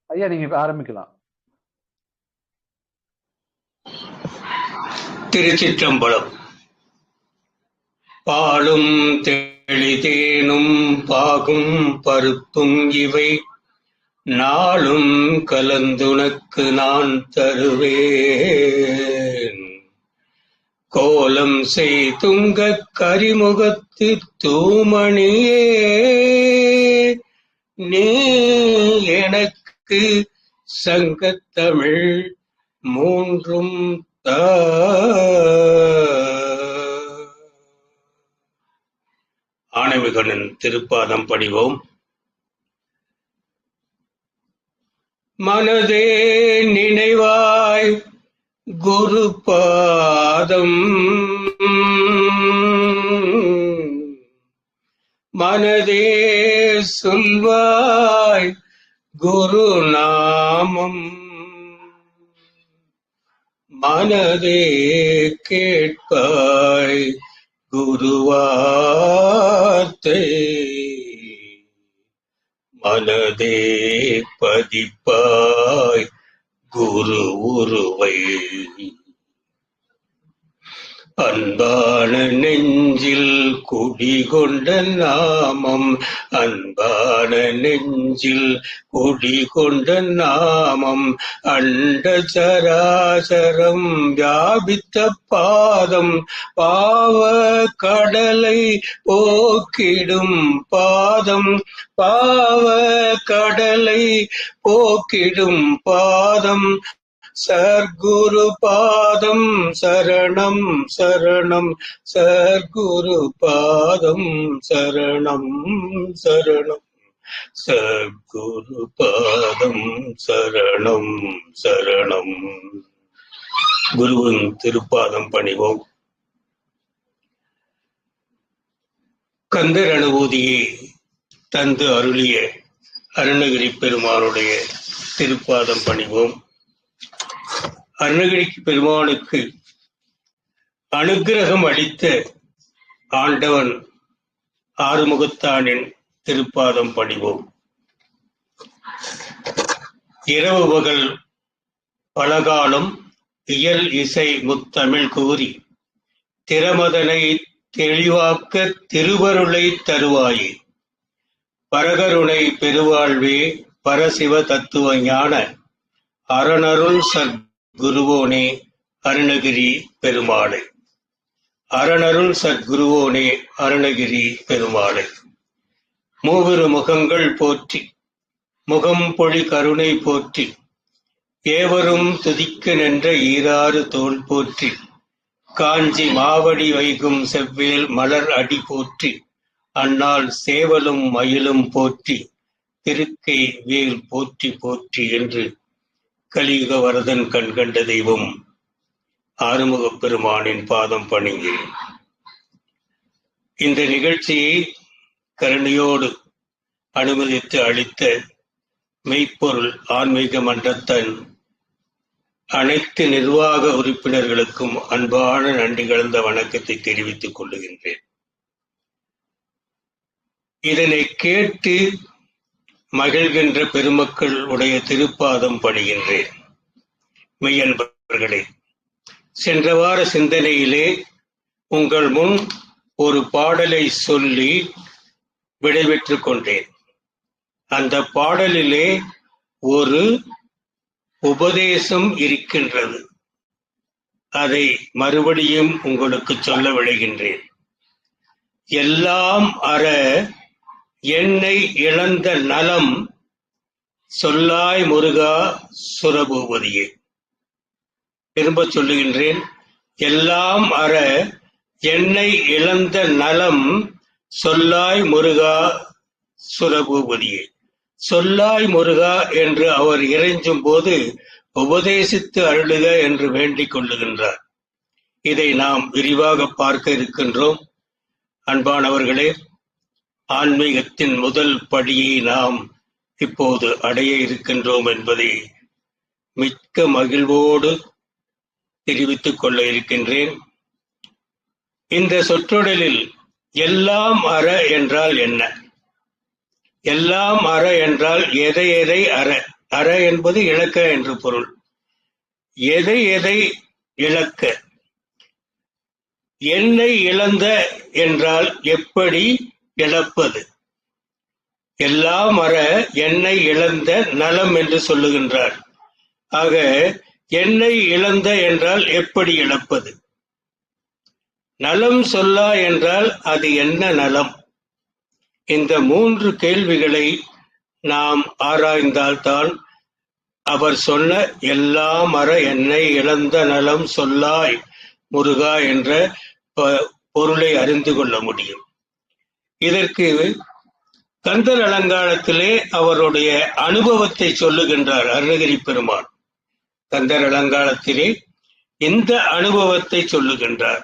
ஐயா நீங்க இப்ப ஆரம்பிக்கலாம். திருச்சிற்றம்பலம். பாலும் தெளிதேனும் பாகும் பருப்பும் இவை நாளும் கலந்துனக்கு நான் தருவேன். கோலம் செய்துங்கக் கரிமுகத்து தூமணியே நீ எனக்கு சங்கத்தமிழ் மூன்றும் ஆணைமிகனின் திருப்பாதம் படிவோம். மனதே நினைவாய் குரு பாதம், மனதே சொல்வாய் குரு நாமம், மனதே கேட்பாய் குருவார்த்தை, மனதே பதிப்பாய் குரு உருவை. அன்பான நெஞ்சில் குடிகொண்ட நாமம், அன்பான நெஞ்சில் குடிகொண்ட நாமம், அண்ட சராசரம் வியாபித்த பாதம், பாவ கடலை போக்கிடும் பாதம், பாவ கடலை போக்கிடும் பாதம், சர்க்குரு பாதம் சரணம் சரணம், சர்க்குரு பாதம் சரணம் சரணம், சர்க்குரு பாதம் சரணம் சரணம். குருவின் திருப்பாதம் பணிவோம். கந்தர் அனுபூதியை தந்து அருளிய அருணகிரி பெருமானுடைய திருப்பாதம் பணிவோம். அருணகிரி பெருமானுக்கு அனுக்கிரகம் அளித்த ஆண்டவன் ஆறுமுகத்தானின் திருப்பாதம் பணிவோம். இரவு பகல் பலகாலம் இயல் இசை முத்தமிழ் கூறி திறமதனை தெளிவாக்க திருவருளை தருவாயே. பரகருணை பெருவாழ்வே பரசிவ தத்துவ ஞான அரணருள் சத்குருவோனே அருணகிரி பெருமாளை. அரணருள் சத்குருவோனே அருணகிரி பெருமாளை. மூவிரு முகங்கள் போற்றி முகம் பொழி கருணை போற்றி, ஏவரும் துதிக்க நின்ற ஈராறு தோள் போற்றி, காஞ்சி மாவடி வைகும் செவ்வேல் மலர் அடி போற்றி, அந்நாள் சேவலும் மயிலும் போற்றி, திருக்கை வேல் போற்றி போற்றி என்று கலியுக வரதன் கண் கண்ட தெய்வம் ஆறுமுகப் பெருமானின் பாதம் பணிகிறேன். இந்த நிகழ்ச்சியை கருணையோடு அனுமதித்து அளித்த மெய்ப்பொருள் ஆன்மீக மன்றத்தின் அனைத்து நிர்வாக உறுப்பினர்களுக்கும் அன்பான நன்றி கலந்த வணக்கத்தை தெரிவித்துக் கொள்ளுகின்றேன். இதனை கேட்டு மகிழ்கின்ற பெருமக்கள் உடைய திருப்பாதம் பணிகின்றேன். மெய்யன்பர்களே, சென்ற வார சிந்தனையிலே உங்கள் முன் ஒரு பாடலை சொல்லி விடைபெற்றுக் கொண்டேன். அந்த பாடலிலே ஒரு உபதேசம் இருக்கின்றது. அதை மறுபடியும் உங்களுக்கு சொல்ல விளைகின்றேன். எல்லாம் அற என்னை இழந்த நலம் சொல்லாய் முருகா சுரபூபதியே. திரும்ப சொல்லுகின்றேன். எல்லாம் அற என்னை இழந்த நலம் சொல்லாய் முருகா சுரபூபதியே. சொல்லாய் முருகா என்று அவர் இறைஞ்சும் போது உபதேசித்து அருளுக என்று வேண்டிக் கொள்ளுகின்றார். இதை நாம் விரிவாக பார்க்க இருக்கின்றோம். அன்பானவர்களே, ஆன்மீகத்தின் முதல் படியை நாம் இப்போது அடைய இருக்கின்றோம் என்பதை மிக்க மகிழ்வோடு தெரிவித்துக் கொள்ள இருக்கின்றேன். இந்த சொற்றொடரில் எல்லாம் அற என்றால் என்ன? எல்லாம் அற என்றால் எதை எதை அற? அற என்பது இழக்க என்று பொருள். எதை எதை இழக்க? என்னை இழந்த என்றால் எப்படி இழப்பது? எல்லாம் அற என்னை இழந்த நலம் என்று சொல்லுகின்றார். ஆக என்னை இழந்த என்றால் எப்படி இழப்பது? நலம் சொல்லா என்றால் அது என்ன நலம்? இந்த 3 கேள்விகளை நாம் ஆராய்ந்தால்தான் அவர் சொன்ன எல்லாம் அற என்னை இழந்த நலம் சொல்லாய் முருகா என்ற பொருளை அறிந்து கொள்ள முடியும். இதற்கு கந்தர் அலங்காரத்திலே அவருடைய அனுபவத்தை சொல்லுகின்றார் அருணகிரி பெருமான். கந்தர் அலங்காரத்திலே இந்த அனுபவத்தை சொல்லுகின்றார்.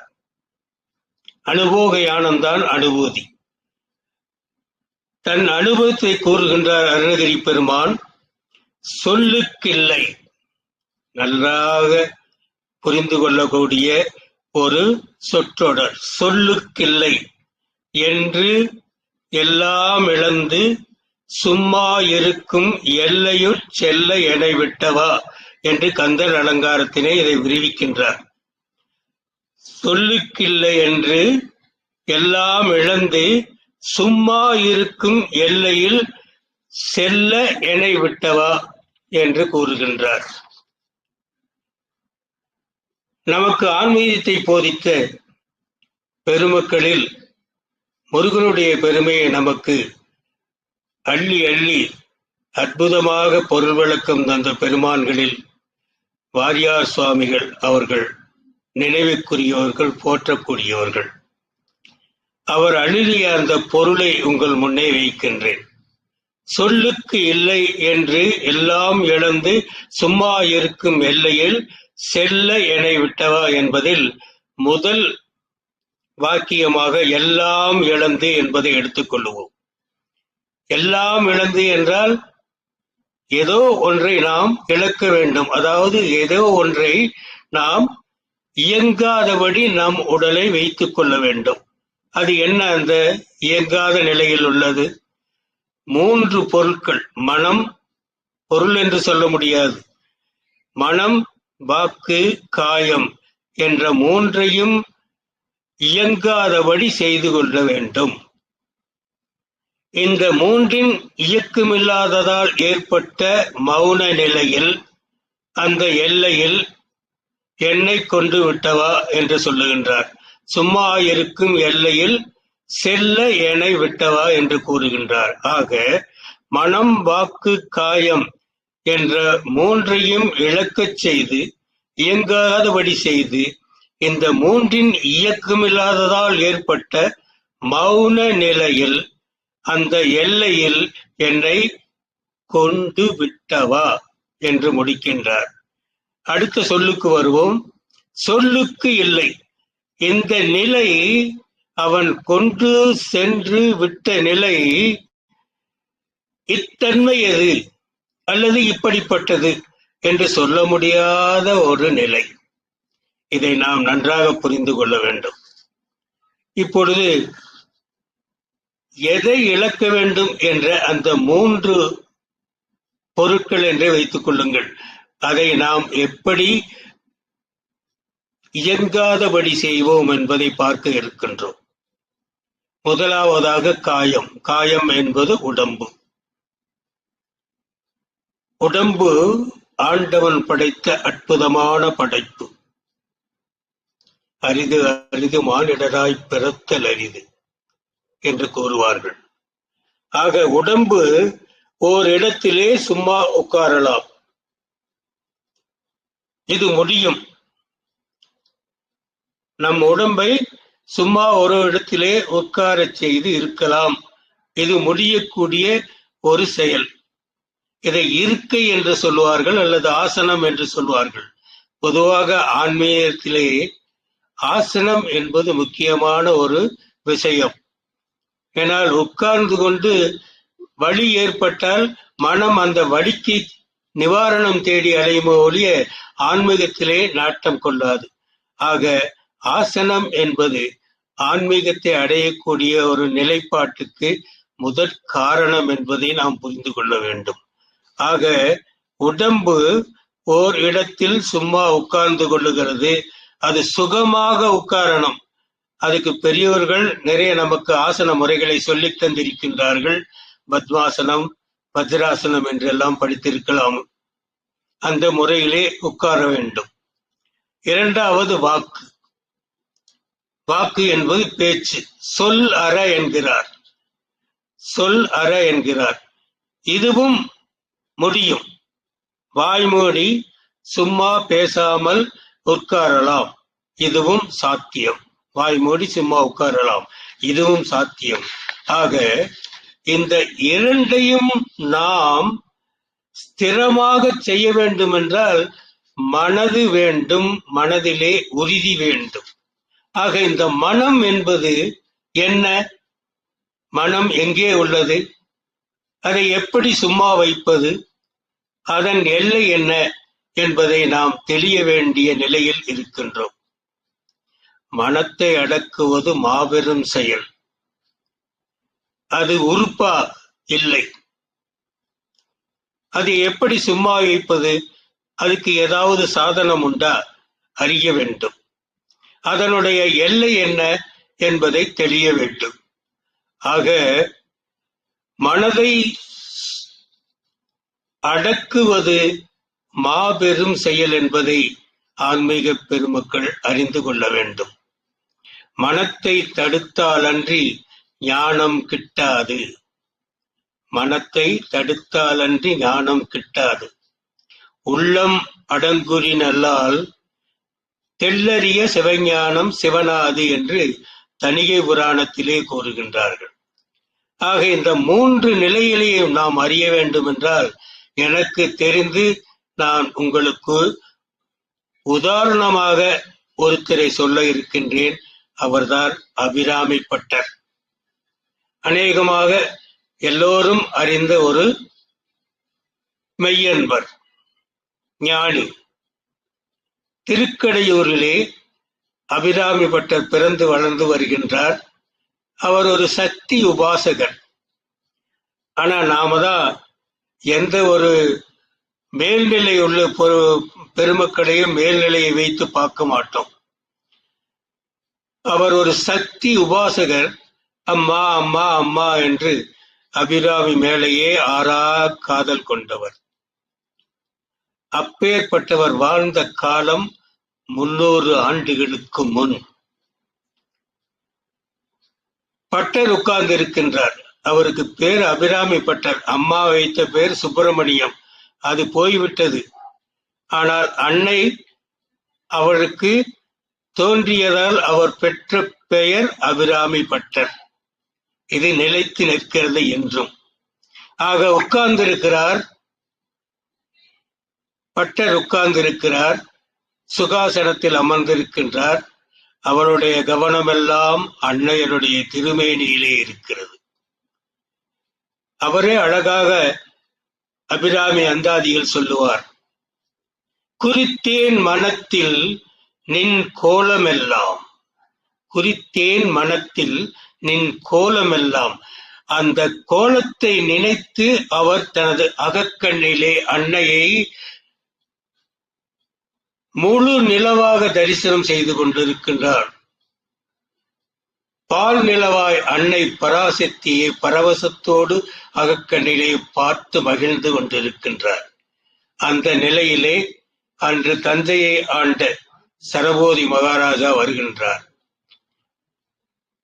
அனுபோக ஞானம்தான் அனுபூதி. தன் அனுபவத்தை கூறுகின்றார் அருணகிரி பெருமான். சொல்லுக்கில்லை, நன்றாக புரிந்து கொள்ளக்கூடிய ஒரு சொற்றொடர். சொல்லுக்கில்லை என்று எல்லாம் இழந்து சும்மா இருக்கும் எல்லையுள் செல்ல எனை விட்டவா என்று கந்தர் அலங்காரத்திலே இதை விரிவிக்கின்றார். சொல்லுக்கில்லை என்று எல்லாம் இழந்து சும்மா இருக்கும் எல்லையில் செல்ல எனை விட்டவா என்று கூறுகின்றார். நமக்கு ஆன்மீகத்தை போதித்த பெருமக்களில் முருகனுடைய பெருமையை நமக்கு அள்ளி அள்ளி அற்புதமாக பொருள் விளக்கம் தந்த பெருமான்களில் வாரியார் சுவாமிகள் அவர்கள் நினைவுக்குரியவர்கள், போற்றக்கூடியவர்கள். அவர் அழுதிய அந்த பொருளை உங்கள் முன்னே வைக்கின்றேன். சொல்லுக்கு இல்லை என்று எல்லாம் இழந்து சும்மா இருக்கும் எல்லையில் செல்ல எனை விட்டவா என்பதில் முதல் வாக்கியமாக எல்லாம் இழந்து என்பதை எடுத்துக்கொள்வோம். எல்லாம் இழந்து என்றால் ஏதோ ஒன்றை நாம் இழக்க வேண்டும். அதாவது ஏதோ ஒன்றை நாம் இயங்காதபடி நம் உடலை வைத்துக் கொள்ள வேண்டும். அது என்ன அந்த இயங்காத நிலையில் உள்ளது? 3 பொருட்கள். மனம், பொருள் என்று சொல்ல முடியாது. மனம், வாக்கு, காயம் என்ற 3ஐயும் இயங்காதபடி செய்து கொள்ள வேண்டும். இந்த 3இன் இயக்கமில்லாததால் ஏற்பட்ட மௌன நிலையில், அந்த எல்லையில் என்னை கொண்டு விட்டவா என்று சொல்லுகின்றார். சும்மா இருக்கும் எல்லையில் செல்ல எனை விட்டவா என்று கூறுகின்றார். ஆக மனம், வாக்கு, காயம் என்ற 3ஐயும் இழக்கச் செய்து, இயங்காதபடி செய்து, இந்த 3இன் இயக்கமில்லாததால் ஏற்பட்ட மௌன நிலையில், அந்த எல்லையில் என்னை கொண்டு விட்டவா என்று முடிக்கின்றார். அடுத்த சொல்லுக்கு வருவோம். சொல்லுக்கு இல்லை. இந்த நிலை, அவன் கொண்டு சென்று விட்ட நிலை, இத்தன்மை எது அல்லது இப்படிப்பட்டது என்று சொல்ல முடியாத ஒரு நிலை. இதை நாம் நன்றாக புரிந்து கொள்ள வேண்டும். இப்பொழுது எதை இழக்க வேண்டும் என்ற அந்த 3 பொருட்கள் என்றே வைத்துக் கொள்ளுங்கள். அதை நாம் எப்படி இயங்காதபடி செய்வோம் என்பதை பார்க்க இருக்கின்றோம். முதலாவதாக காயம். காயம் என்பது உடம்பு. உடம்பு ஆண்டவன் படைத்த அற்புதமான படைப்பு. அரிது அரிது மானிடராய் பிறத்தல் அரிது என்று கூறுவார்கள். ஆக உடம்பு ஓர் இடத்திலே சும்மா உட்காரலாம். இது முடியும். நம் உடம்பை சும்மா ஒரு இடத்திலே உட்காரச் செய்து இருக்கலாம். இது முடியக்கூடிய ஒரு செயல். இதை இருக்கை என்று சொல்வார்கள் அல்லது ஆசனம் என்று சொல்வார்கள். பொதுவாக ஆன்மீகத்திலே ஆசனம் என்பது முக்கியமான ஒரு விஷயம். ஏனால் உட்கார்ந்து கொண்டு வலி ஏற்பட்டால் மனம் அந்த வலிக்கு நிவாரணம் தேடி அலையுமோ ஒழிய ஆன்மீகத்திலே நாட்டம் கொள்ளாது. ஆக ஆசனம் என்பது ஆன்மீகத்தை அடையக்கூடிய ஒரு நிலைப்பாட்டுக்கு முதற் காரணம் என்பதை நாம் புரிந்து கொள்ள வேண்டும். ஆக உடம்பு ஓர் இடத்தில் சும்மா உட்கார்ந்து கொள்ளுகிறது. அது சுகமாக உட்காரணும். அதுக்கு பெரியோர்கள் நிறைய நமக்கு ஆசன முறைகளை சொல்லித் தந்திருக்கின்றார்கள். பத்மாசனம், வஜ்ராசனம் என்றெல்லாம் படித்திருக்கலாம். அந்த முறையிலே உட்கார வேண்டும். இரண்டாவது வாக்கு. வாக்கு என்பது பேச்சு. சொல் அற என்கிறார். சொல் அற என்கிறார். இதுவும் முடியும். வாய்மூடி சும்மா பேசாமல் உட்காரலாம். இதுவும் சாத்தியம். வாய்மூடி சும்மா உட்காரலாம். இதுவும் சாத்தியம். ஆக இந்த இரண்டையும் நாம் ஸ்திரமாக செய்ய வேண்டும் என்றால் மனது வேண்டும், மனதிலே உறுதி வேண்டும். ஆக இந்த மனம் என்பது என்ன? மனம் எங்கே உள்ளது? அதை எப்படி சும்மா வைப்பது? அதன் எல்லை என்ன என்பதை நாம் தெளிய வேண்டிய நிலையில் இருக்கின்றோம். மனத்தை அடக்குவது மாபெரும் செயல். அது உறுப்பா? இல்லை. அது எப்படி சும்மா வைப்பது? அதுக்கு ஏதாவது சாதனம் உண்டா? அறிய வேண்டும். அதனுடைய எல்லை என்ன என்பதை தெரிய வேண்டும். ஆக மனதை அடக்குவது மாபெரும் செயல் என்பதை ஆன்மீக பெருமக்கள் அறிந்து கொள்ள வேண்டும். மனத்தை தடுத்தாலன்றி ஞானம் கிட்டாது. மனத்தை தடுத்தாலன்றி ஞானம் கிட்டாது. உள்ளம் அடங்குறினல்லால் தெள்ளறிய சிவஞானம் சிவனாது என்று தணிகை புராணத்திலே கூறுகின்றார்கள். ஆக இந்த மூன்று நிலையிலேயும் நாம் அறிய வேண்டும் என்றால், எனக்கு தெரிந்து நான் உங்களுக்கு உதாரணமாக ஒருத்தரை சொல்ல இருக்கின்றேன். அவர்தான் அபிராமி பட்டர். அநேகமாக எல்லோரும் அறிந்த ஒரு மெய்யன்பர், ஞானி. திருக்கடையூரிலே அபிராமி பட்டர் பிறந்து வளர்ந்து வருகின்றார். அவர் ஒரு சக்தி உபாசகர். ஆனா நாம தான் எந்த ஒரு மேல்நிலை உள்ள பெருமக்களையும் மேல்நிலையை வைத்து பார்க்க மாட்டோம். அவர் ஒரு சக்தி உபாசகர். அம்மா அம்மா அம்மா என்று அபிராமி மேலேயே ஆறா காதல் கொண்டவர். அப்பேற்பட்டவர் வாழ்ந்த காலம் 300 ஆண்டுகளுக்கு முன். பட்டர் உட்கார்ந்து இருக்கின்றார். அவருக்கு பேர் அபிராமி பட்டர். அம்மா வைத்த பேர் சுப்பிரமணியம். அது போய்விட்டது. ஆனால் அன்னை அவருக்கு தோன்றியதால் அவர் பெற்ற பெயர் அபிராமி பட்டர். இது நிலைத்து நிற்கிறது என்றும். ஆக உட்கார்ந்திருக்கிறார், பட்டர் உட்கார்ந்திருக்கிறார், சுகாசனத்தில் அமர்ந்திருக்கின்றார். அவருடைய கவனமெல்லாம் அன்னையருடைய திருமேனியிலே இருக்கிறது. அவரே அழகாக அபிராமி அந்தாதியில் சொல்லுவார், குறித்தேன் மனத்தில் நின் கோலமெல்லாம். குறித்தேன் மனத்தில் நின் கோலமெல்லாம். அந்த கோலத்தை நினைத்து அவர் தனது அகக்கண்ணிலே அன்னையை முழு நிலவாக தரிசனம் செய்து கொண்டிருக்கின்றார். பால் நிலவாய் அன்னை பராசக்தியை பரவசத்தோடு அகக்கண்ணிலே பார்த்து மகிழ்ந்து கொண்டிருக்கின்றார். அந்த நிலையிலே அன்று தஞ்சையை ஆண்ட சரபோதி மகாராஜா வருகின்றார்.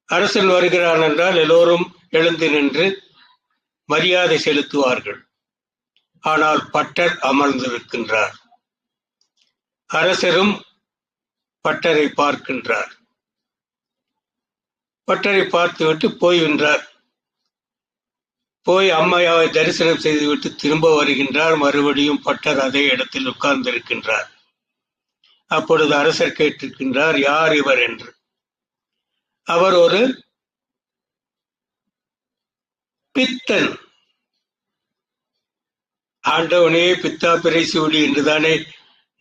அரசன் வருகிறான் என்றால் எல்லோரும் எழுந்து நின்று மரியாதை செலுத்துவார்கள். ஆனால் பட்டர் அமர்ந்திருக்கின்றார். அரசரும் பட்டரை பார்க்கின்றார். பட்டரை பார்த்துவிட்டு போய்வின்றார். போய் அம்மையாவை தரிசனம் செய்துவிட்டு திரும்ப வருகின்றார். மறுபடியும் பட்டர் அதே இடத்தில் உட்கார்ந்திருக்கின்றார். அப்பொழுது அரசர் கேட்டிருக்கின்றார், யார் இவர் என்று. அவர் ஒரு பித்தன். ஆண்டவனே பித்தா பிறை சூடி என்றுதானே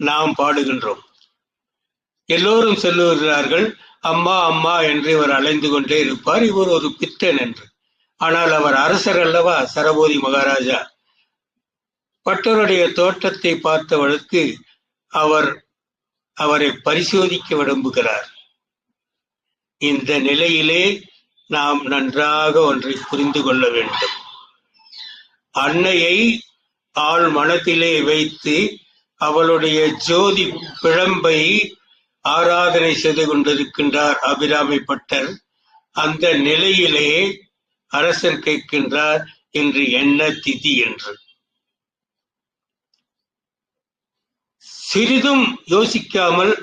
நாம் பாடுகின்றோம். எல்லோரும் சொல்லுகிறார்கள், அம்மா அம்மா என்று இவர் அலைந்து கொண்டே இருப்பார், இவர் ஒரு பித்தன் என்று. ஆனால் அவர் அரசர் அல்லவா, சரபோதி மகாராஜா. பட்டருடைய தோற்றத்தை பார்த்தவளுக்கு அவரை பரிசோதிக்க விரும்புகிறார். இந்த நிலையிலே நாம் நன்றாக ஒன்றை புரிந்து கொள்ள வேண்டும். அன்னையை ஆள் மனத்திலே வைத்து அவளுடைய ஜோதி பிழம்பை ஆராதனை செய்து கொண்டிருக்கின்றார் அபிராமி பட்டர். அந்த நிலையிலே அரசர் கேட்கின்றார், இன்று என்ன திதி என்று. சிறிதும் யோசிக்காமல்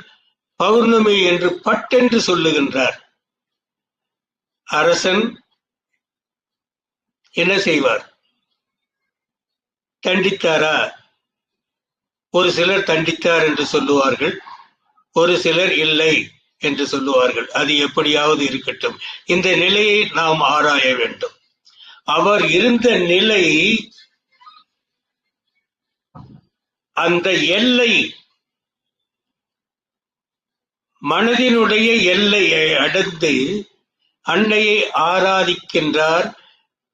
பௌர்ணமி என்று பட்டென்று சொல்லுகின்றார். அரசன் என்ன செய்வார்? தண்டித்தாரா? ஒரு சிலர் தண்டித்தார் என்று சொல்லுவார்கள், ஒரு சிலர் இல்லை என்று சொல்லுவார்கள். அது எப்படியாவது இருக்கட்டும். இந்த நிலையை நாம் ஆராய வேண்டும். அவர் இருந்த நிலை, அந்த எல்லை, மனதினுடைய எல்லையை அடைந்து அன்னையை ஆராதிக்கின்றார்.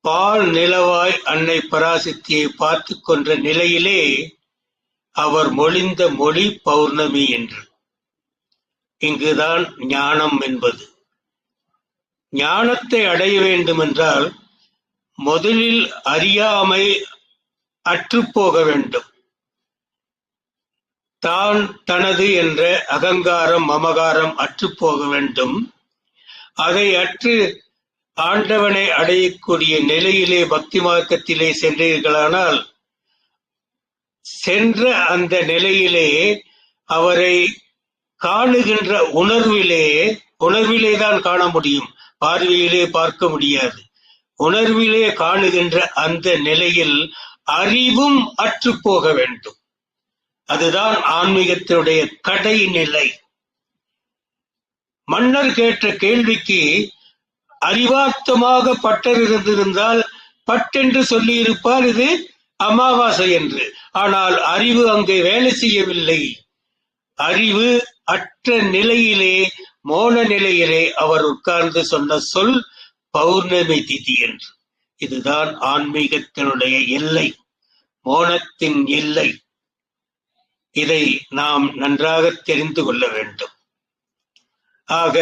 பால் நிலவாய் அன்னை பராசக்தியை பார்த்து கொன்ற நிலையிலே அவர் மொழிந்த மொழி பௌர்ணமி என்று. இங்குதான் ஞானம் என்பது. ஞானத்தை அடைய வேண்டும் என்றால் முதலில் அறியாமை அற்றுப்போக வேண்டும். தான் தனது என்ற அகங்காரம் மமகாரம் அற்றுப்போக வேண்டும். அதை அற்று ஆண்டவனை அடையக்கூடிய நிலையிலே பக்தி மார்க்கத்திலே சென்றீர்களானால், சென்ற அந்த நிலையிலே அவரை காணுகின்ற உணர்விலே தான் காண முடியும், பார்வையிலே பார்க்க முடியாது. உணர்விலே காணுகின்ற அந்த நிலையில் அறிவும் அற்றுப்போக வேண்டும். அதுதான் ஆன்மீகத்தினுடைய கடைநிலை. மன்னர் கேட்ட கேள்விக்கு அறிவார்த்தமாக பட்டர் இருந்திருந்தால் பட்டென்று சொல்லியிருப்பார், இது அமாவாசை என்று. ஆனால் அறிவு அங்கே வேலை செய்யவில்லை. அறிவு அற்ற நிலையிலே, மோன நிலையிலே அவர் உட்கார்ந்து சொன்ன சொல் பௌர்ணமி திதி என்று. இதுதான் ஆன்மீகத்தினுடைய எல்லை, மோனத்தின் எல்லை. இதை நாம் நன்றாக தெரிந்து கொள்ள வேண்டும். ஆக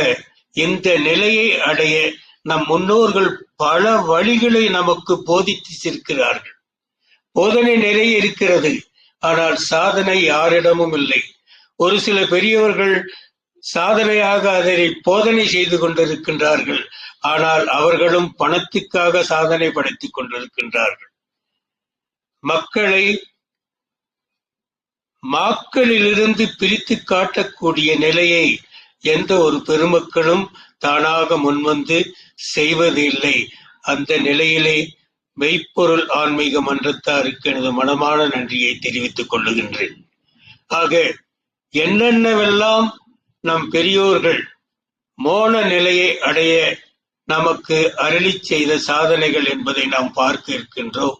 இந்த நிலையை அடைய நம் முன்னோர்கள் பல வழிகளை நமக்கு போதித்திருக்கிறார்கள். போதனை நிறைய இருக்கிறது, ஆனால் சாதனை யாரிடமும் இல்லை. ஒரு சில பெரியவர்கள் சாதனையாக அதனை போதனை செய்து கொண்டிருக்கின்றார்கள். ஆனால் அவர்களும் பணத்துக்காக சாதனை படைத்துக் கொண்டிருக்கின்றார்கள். மக்களை மாக்களிலிருந்து பிரித்து காட்டக்கூடிய நிலையை எந்த ஒரு பெருமக்களும் தானாக முன்வந்து செய்வதில்லை. அந்த நிலையிலே மெய்ப்பொருள் ஆன்மீக மன்றத்தாருக்கு எனது மனமான நன்றியை தெரிவித்துக் கொள்ளுகின்றேன். ஆக என்னென்னவெல்லாம் நம் பெரியோர்கள் மோன நிலையை அடைய நமக்கு அருளி செய்த சாதனைகள் என்பதை நாம் பார்க்க இருக்கின்றோம்.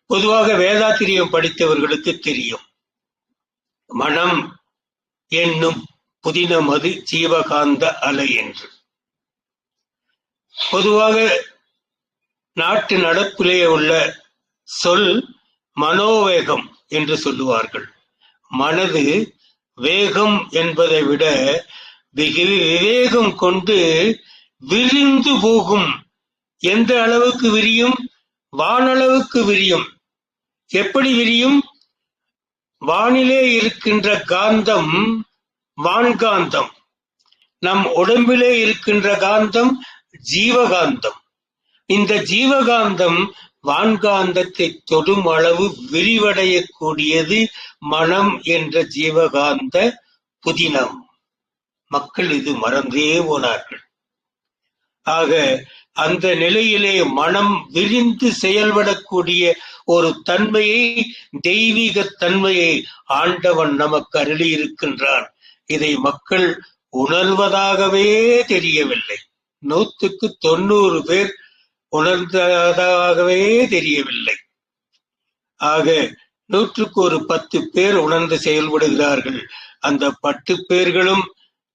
பொதுவாக வேதாத்திரியம் படித்தவர்களுக்கு தெரியும், மனம் என்னும் புதினமது ஜீவகாந்த அலை என்று. பொதுவாக நாட்டு நடப்பிலே உள்ள சொல் மனோவேகம் என்று சொல்லுவார்கள். மனது வேகம் என்பதை விட விவேகம் கொண்டு விரிந்து போகும். எந்த அளவுக்கு விரியும்? வானளவுக்கு விரியும். எப்படி விரியும்? வானிலே இருக்கின்ற காந்தம் வான்காந்தம், நம் உடம்பிலே இருக்கின்ற காந்தம் ஜீவகாந்தம். இந்த ஜீவகாந்தம் வான்காந்தத்தை தொடும் அளவு விரிவடையக்கூடியது மனம் என்ற ஜீவகாந்த புதினம். மக்கள் இது மறந்தே போனார்கள். ஆக அந்த நிலையிலே மனம் விரிந்து செயல்படக்கூடிய ஒரு தன்மையை, தெய்வீக தன்மையை ஆண்டவன் நமக்கு அருளி இருக்கின்றான். இதை மக்கள் உணர்வதாகவே தெரியவில்லை. 100க்கு 90 பேர் உணர்ந்ததாகவே தெரியவில்லை. ஆக 100க்கு ஒரு 10 பேர் உணர்ந்து செயல்படுகிறார்கள். அந்த 10 பேர்களும்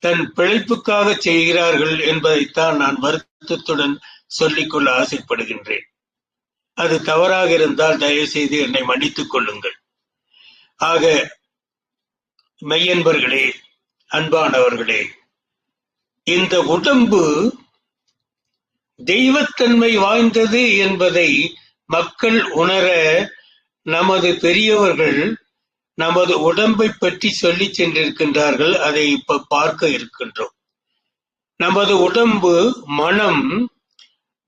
தன் பிழைப்புக்காக செய்கிறார்கள் என்பதைத்தான் நான் வருத்தத்துடன் சொல்லிக்கொள்ள ஆசைப்படுகின்றேன். அது தவறாக இருந்தால் தயவு செய்து என்னை மன்னித்துக் கொள்ளுங்கள். ஆக மெய்யன்பர்களே, அன்பானவர்களே, இந்த உடம்பு தெய்வத்தன்மை வாய்ந்தது என்பதை மக்கள் உணர நமது பெரியவர்கள் நமது உடம்பை பற்றி சொல்லி சென்றிருக்கின்றார்கள். அதை இப்ப பார்க்க இருக்கின்றோம். நமது உடம்பு, மனம்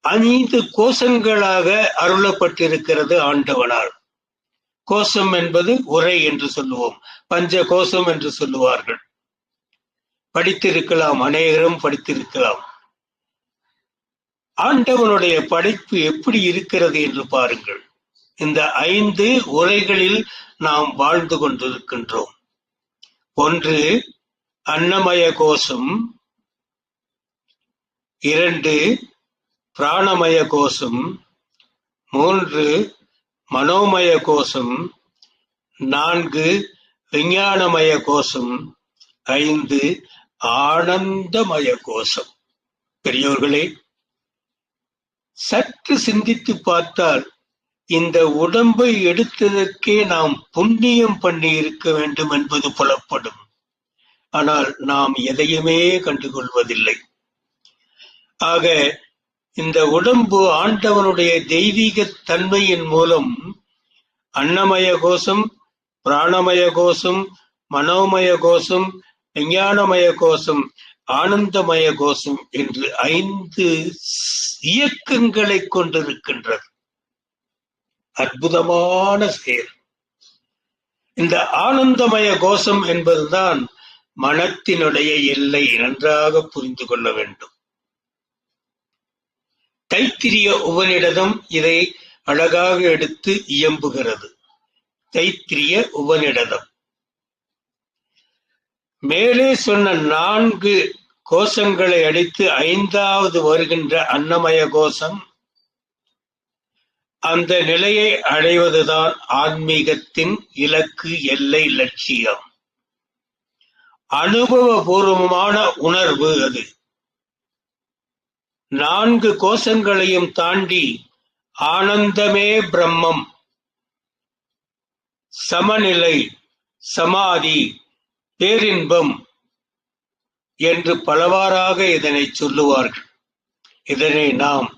5 கோஷங்களாக அருளப்பட்டிருக்கிறது ஆண்டவனால். கோஷம் என்பது உரை என்று சொல்லுவோம், பஞ்ச கோஷம் என்று சொல்லுவார்கள். படித்திருக்கலாம், அநேகரும் படித்திருக்கலாம். ஆண்டவனுடைய படைப்பு எப்படி இருக்கிறது என்று பாருங்கள். இந்த 5 உரைகளில் நாம் வாழ்ந்து கொண்டிருக்கின்றோம். 1 அன்னமய கோஷம், 2 பிராணமய கோஷம், 3 மனோமய கோஷம், 4 விஞ்ஞானமய கோஷம், 5 ஆனந்தமய கோஷம். பெரியோர்களே, சற்று சிந்தித்து பார்த்தால் இந்த உடம்பை எடுத்ததற்கே நாம் புண்ணியம் பண்ணி இருக்க வேண்டும் என்பது புலப்படும். ஆனால் நாம் எதையுமே கண்டுகொள்வதில்லை. ஆக இந்த உடம்பு ஆண்டவனுடைய தெய்வீக தன்மையின் மூலம் அன்னமய கோஷம், பிராணமய கோஷம், மனோமய கோஷம், விஞ்ஞானமய கோஷம், ஆனந்தமய கோஷம் என்று 5 இயக்கங்களை கொண்டிருக்கின்றது. அற்புதமான செயல். இந்த ஆனந்தமய கோஷம் என்பதுதான் மனத்தினுடைய எல்லை. நன்றாக புரிந்து கொள்ள வேண்டும். தைத்திரிய உபநிடதம் இதை அழகாக எடுத்து இயம்புகிறது. தைத்திரிய உபநிடதம் மேலே சொன்ன 4 கோஷங்களை அடித்து 5வது வருகின்ற அன்னமய கோஷம். அந்த நிலையை அடைவதுதான் ஆன்மீகத்தின் இலக்கு, எல்லை, லட்சியம். அனுபவபூர்வமான உணர்வு அது. 4 கோஷங்களையும் தாண்டி ஆனந்தமே பிரம்மம், சமநிலை, சமாதி, பேரின்பம் என்று பலவாறாக இதனை சொல்லுவார்கள். இதனை நாம்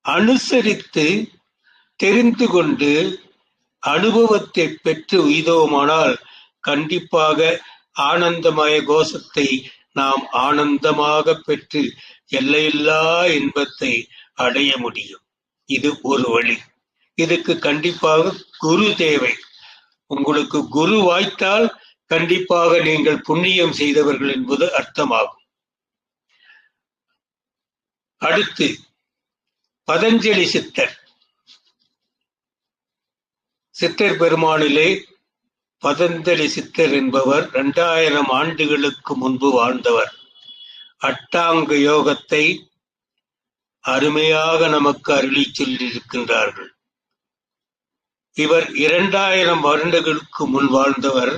அனுசரித்து தெரிந்து கொண்டு அனுபவத்தை பெற்று உய்தோமானால் கண்டிப்பாக ஆனந்தமய கோஷத்தை நாம் ஆனந்தமாக பெற்று எல்லையில்லா இன்பத்தை அடைய முடியும். இது ஒரு வழி. இதுக்கு கண்டிப்பாக குரு தேவை. உங்களுக்கு குரு வாய்த்தால் கண்டிப்பாக நீங்கள் புண்ணியம் செய்தவர்கள் என்பது அர்த்தமாகும். அடுத்து பதஞ்சலி சித்தர். சித்தர் பெருமானிலே பதஞ்சலி சித்தர் என்பவர் 2000 ஆண்டுகளுக்கு முன்பு வாழ்ந்தவர். அட்டாங்க யோகத்தை அருமையாக நமக்கு அருளி சொல்லியிருக்கின்றார்கள். இவர் 2000 வருடங்களுக்கு முன் வாழ்ந்தவர்.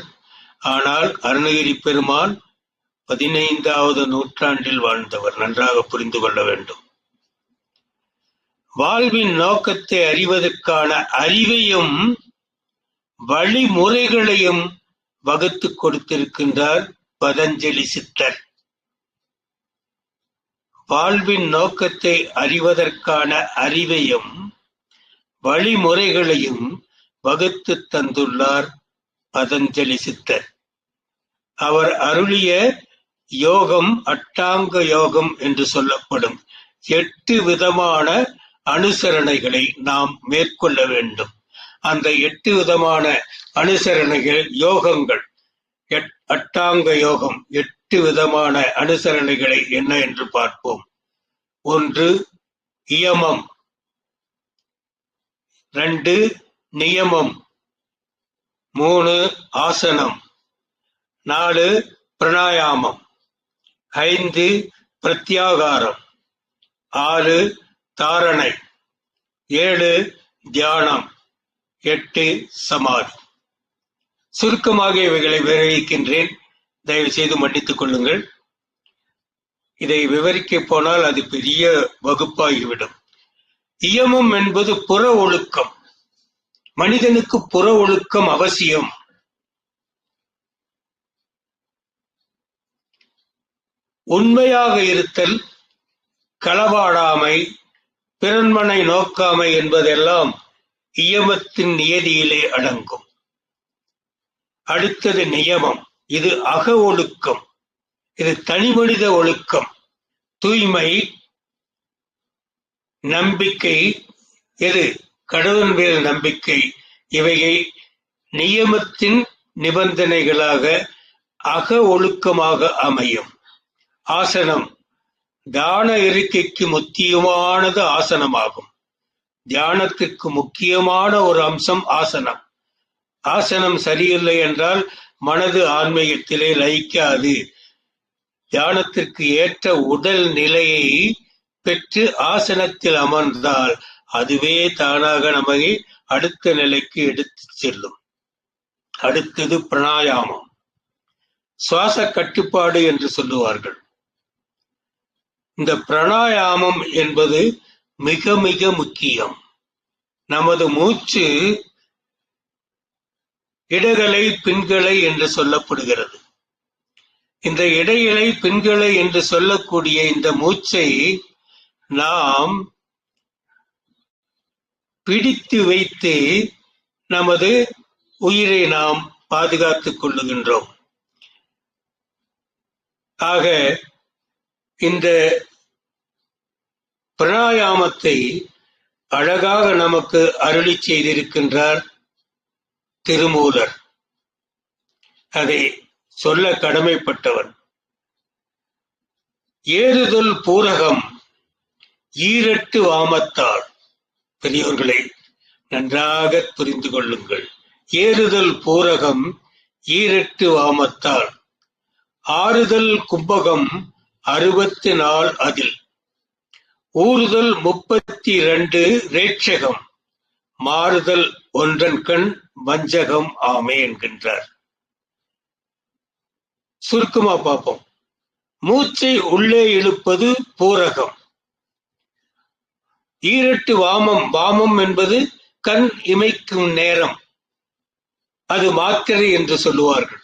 ஆனால் அருணகிரி பெருமான் 15வது நூற்றாண்டில் வாழ்ந்தவர். நன்றாக புரிந்து கொள்ள வேண்டும். வாழ்வின் நோக்கத்தை அறிவதற்கான அறிவையும் வழிமுறைகளையும் வகுத்து கொடுத்திருக்கின்றார் பதஞ்சலி சித்தர். வாழ்வின் நோக்கத்தை அறிவதற்கான அறிவையும் வழிமுறைகளையும் வகுத்து தந்துள்ளார் பதஞ்சலி சித்தர். அவர் அருளிய யோகம் அட்டாங்க யோகம் என்று சொல்லப்படும் 8 விதமான அனுசரணைகளை நாம் மேற்கொள்ள வேண்டும். அந்த 8 விதமான அனுசரணைகள், யோகங்கள், அட்டாங்க யோகம், 8 விதமான அனுசரணைகளை என்ன என்று பார்ப்போம். 1 இயமம், 2 நியமம், 3 ஆசனம், 4 பிராணாயாமம், 5 பிரத்யாகாரம், 6 தாரணை, 7 தியானம், 8 சமாதி. சுருக்கமாக இவைகளை விவரிக்கின்றேன். தயவு செய்து மன்னித்துக் கொள்ளுங்கள். இதை விவரிக்க போனால் அது பெரிய வகுப்பாகிவிடும். இயமம் என்பது புற ஒழுக்கம். மனிதனுக்கு புற ஒழுக்கம் அவசியம். உண்மையாக இருத்தல், களவாடாமை, பிறன்மனை நோக்காமை என்பதெல்லாம் இயமத்தின் நியதியிலே அடங்கும். அடுத்தது நியமம். இது அக ஒழுக்கம். இது தனிமனித ஒழுக்கம். தூய்மை, நம்பிக்கை, எது கடவுள் மேல் நம்பிக்கை, இவையை நியமத்தின் நிபந்தனைகளாக அக ஒழுக்கமாக அமையும். ஆசனம் தியான இருக்கைக்கு முக்கியமானது ஆசனமாகும். தியானத்திற்கு முக்கியமான ஒரு அம்சம் ஆசனம். ஆசனம் சரியில்லை என்றால் மனது ஆன்மீகத்திலே லயிக்காது. தியானத்திற்கு ஏற்ற உடல் நிலையை பெற்று ஆசனத்தில் அமர்ந்தால் அதுவே தானாக நம்மை அடுத்த நிலைக்கு எடுத்து செல்லும். அடுத்தது பிராணாயாமம். சுவாச கட்டுப்பாடு என்று சொல்லுவார்கள். இந்த பிராணாயாமம் என்பது மிக மிக முக்கியம். நமது மூச்சு இடகலை பின்களை என்று சொல்லப்படுகிறது. இந்த இடையிலை பின்களை என்று சொல்லக்கூடிய இந்த மூச்சை நாம் பிடித்து வைத்து நமது உயிரை நாம் பாதுகாத்துக் கொள்ளுகின்றோம். ஆக இந்த பிராணாயாமத்தை அழகாக நமக்கு அருளி செய்திருக்கின்றார் திருமூலர். அதை சொல்ல கடமைப்பட்டவன். ஏறுதல் பூரகம் ஈரட்டு வாமத்தால். பெரியோர்களை நன்றாக புரிந்து கொள்ளுங்கள். ஏறுதல் பூரகம் ஈரட்டு வாமத்தால். ஆறுதல் கும்பகம் 64 அதில். ஊறுதல் 32 ரேட்சகம். மாறுதல் ஒன்றன் கண் வஞ்சகம் ஆமே என்கின்றார். சுருக்கமா பார்ப்போம். மூச்சை உள்ளே இழுப்பது பூரகம். ஈரட்டு வாமம். வாமம் என்பது கண் இமைக்கும் நேரம். அது மாத்திரை என்று சொல்லுவார்கள்.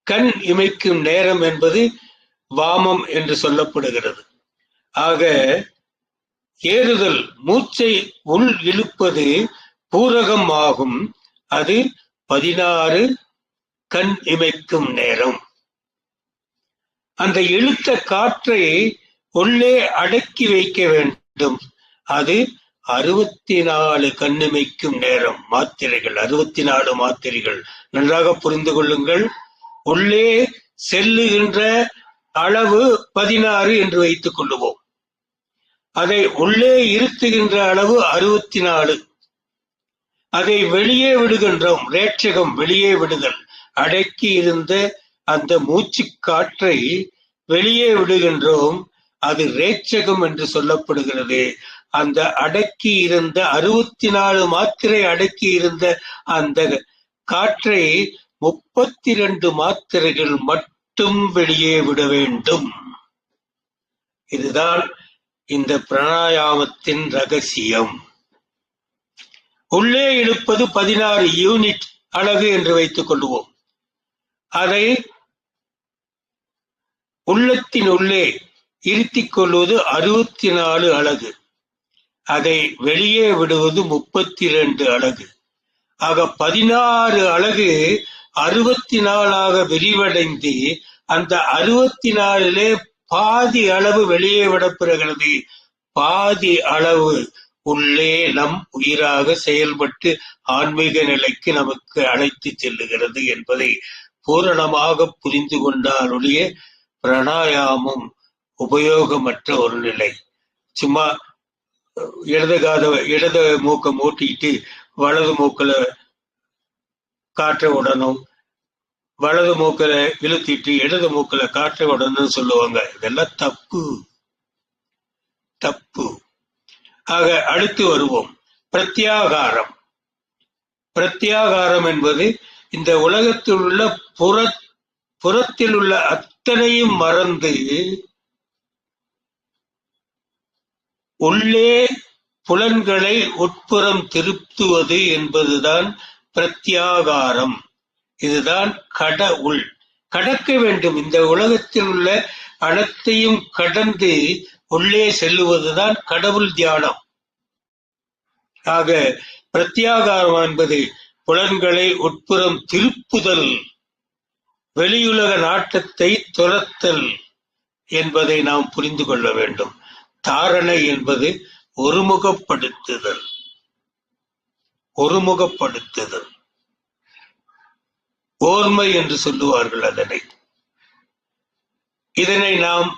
கண் இமைக்கும் நேரம் என்பது வாமம் என்று சொல்லப்படுகிறது. ஆக ஏறுதல் மூச்சை உள் இழுப்பது பூரகம் ஆகும். அது 16 கண் இமைக்கும் நேரம். அந்த இழுத்த காற்றை உள்ளே அடக்கி வைக்க வேண்டும். அது 64 கண்ணிமைக்கும் நேரம். மாத்திரைகள் 64 மாத்திரைகள். நன்றாக புரிந்து கொள்ளுங்கள். உள்ளே செல்லுகின்ற அளவு 16 என்று வைத்துக் கொள்ளுவோம். அதை உள்ளே இருத்துகின்ற அளவு 64. அதை வெளியே விடுகின்றோம். ரேட்சகம் வெளியே விடுதல். அடக்கி இருந்த அந்த மூச்சு காற்றை வெளியே விடுகின்றோம். அது ரேட்சகம் என்று சொல்லப்படுகிறது. அந்த அடக்கி இருந்த 64 மாத்திரை அடக்கி இருந்த அந்த காற்றை 32 மாத்திரைகள் மட்டும் வெளியே விட வேண்டும். இதுதான் இந்த பிராணாயாமத்தின் ரகசியம். உள்ளே இழுப்பது 16 யூனிட் அலகு என்று வைத்துக் கொள்வோம். அதை உள்ளத்தின் உள்ளே இருத்திக் கொள்வது 64 அலகு. அதை வெளியே விடுவது 32 அலகு. ஆக 16 அலகு 64 விரிவடைந்து அந்த 64 பாதி அளவு வெளியே விடப்பெறுகிறது. பாதி அளவு உள்ளே நம் உயிராக செயல்பட்டு ஆன்மீக நிலைக்கு நமக்கு அழைத்து செல்லுகிறது என்பதை பூரணமாக புரிந்து கொண்டால் ஒழிய பிராணாயாமம் உபயோகமற்ற ஒரு நிலை. சும்மா இடது மூக்கை மூட்டிட்டு வலது மூக்கில் காற்றை விடணும், வலது மூக்கில் இழுத்திட்டு இடது மூக்கில் காற்றை விடணும்னு சொல்லுவாங்க. இதெல்லாம் தப்பு தப்பு. ஆக அடுத்து வருவோம். பிரத்யாகாரம். பிரத்யாகாரம் என்பது இந்த உலகத்தில் உள்ள புறத்தில் உள்ள அத்தனையும் மறந்து உள்ளே புலன்களை உட்புறம் திருப்புவது என்பதுதான் பிரத்யாகாரம். இதுதான் கடவுள். கடக்க வேண்டும். இந்த உலகத்தில் உள்ள அனைத்தையும் கடந்து உள்ளே செல்லுவதுதான் கடவுள் தியானம். ஆக பிரத்யாகாரம் என்பது புலன்களை உட்புறம் திருப்புதல், வெளியுலக நாட்டத்தை துரத்தல் என்பதை நாம் புரிந்து கொள்ள வேண்டும். தாரணை என்பது ஒருமுகப்படுத்துதல். ஒருமுகப்படுத்துதல், ஓர்மை என்று சொல்லுவார்கள் அதனை. இதனை நாம்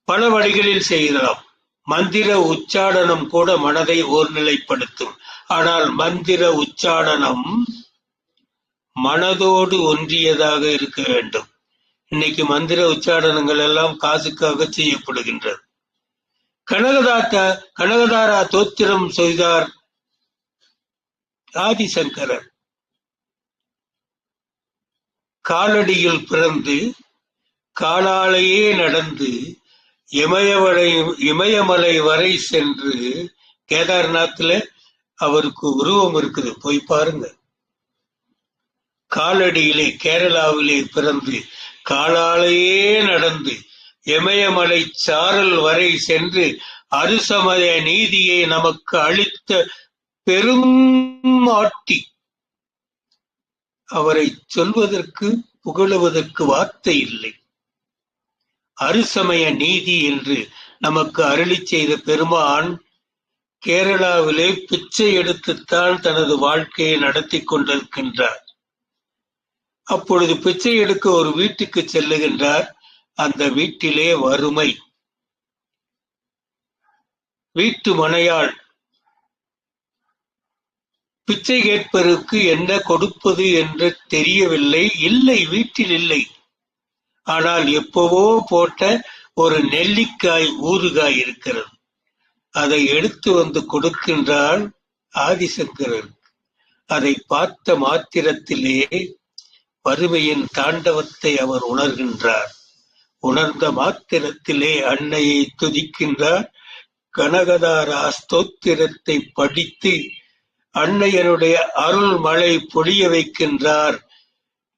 பல வழிகளில் செய்யலாம். மந்திர உச்சாடனம் கூட மனதை ஓர்நிலைப்படுத்தும். ஆனால் மந்திர உச்சாடனம் மனதோடு ஒன்றியதாக இருக்க வேண்டும். இன்னைக்கு மந்திர உச்சாடனங்கள் எல்லாம் காசுக்காக செய்யப்படுகின்றது. கனகதாரா தோத்திரம் செய்தார் ஆதிசங்கரர். காலடியில் பிறந்து காலாலேயே நடந்து இமயமலை வரை சென்று, கேதார்நாத்ல அவருக்கு உருவம் இருக்குது, போய் பாருங்க. காலடியிலே கேரளாவிலே பிறந்து காலாலேயே நடந்து இமயமலை சாரல் வரை சென்று அருசமய நீதியை நமக்கு அளித்த பெரும் ஆட்டி. அவரை சொல்வதற்கு புகழுவதற்கு வார்த்தை இல்லை. அருசமய நீதி என்று நமக்கு அருளி செய்த பெருமான் கேரளாவிலே பிச்சை எடுத்துத்தான் தனது வாழ்க்கையை நடத்தி கொண்டிருக்கின்றார். அப்பொழுது பிச்சை எடுக்க ஒரு வீட்டுக்கு செல்லுகின்றார். அந்த வீட்டிலே வறுமை. வீட்டு மனையாள் பிச்சை கேட்பதற்கு என்ன கொடுப்பது என்று தெரியவில்லை. இல்லை, வீட்டில் இல்லை. ஆனால் எப்பவோ போட்ட ஒரு நெல்லிக்காய் ஊறுகாய் இருக்கிறது. அதை எடுத்து வந்து கொடுக்கின்றாள் ஆதிசங்கரர். அதை பார்த்த மாத்திரத்திலே வறுமையின் தாண்டவத்தை அவர் உணர்கின்றார். உணர்ந்த மாத்திரத்திலே அன்னையை துதிக்கின்றார். கனகதாரா ஸ்தோத்திரத்தை படித்து அன்னையனுடைய அருள் மழை பொழிய வைக்கின்றார்.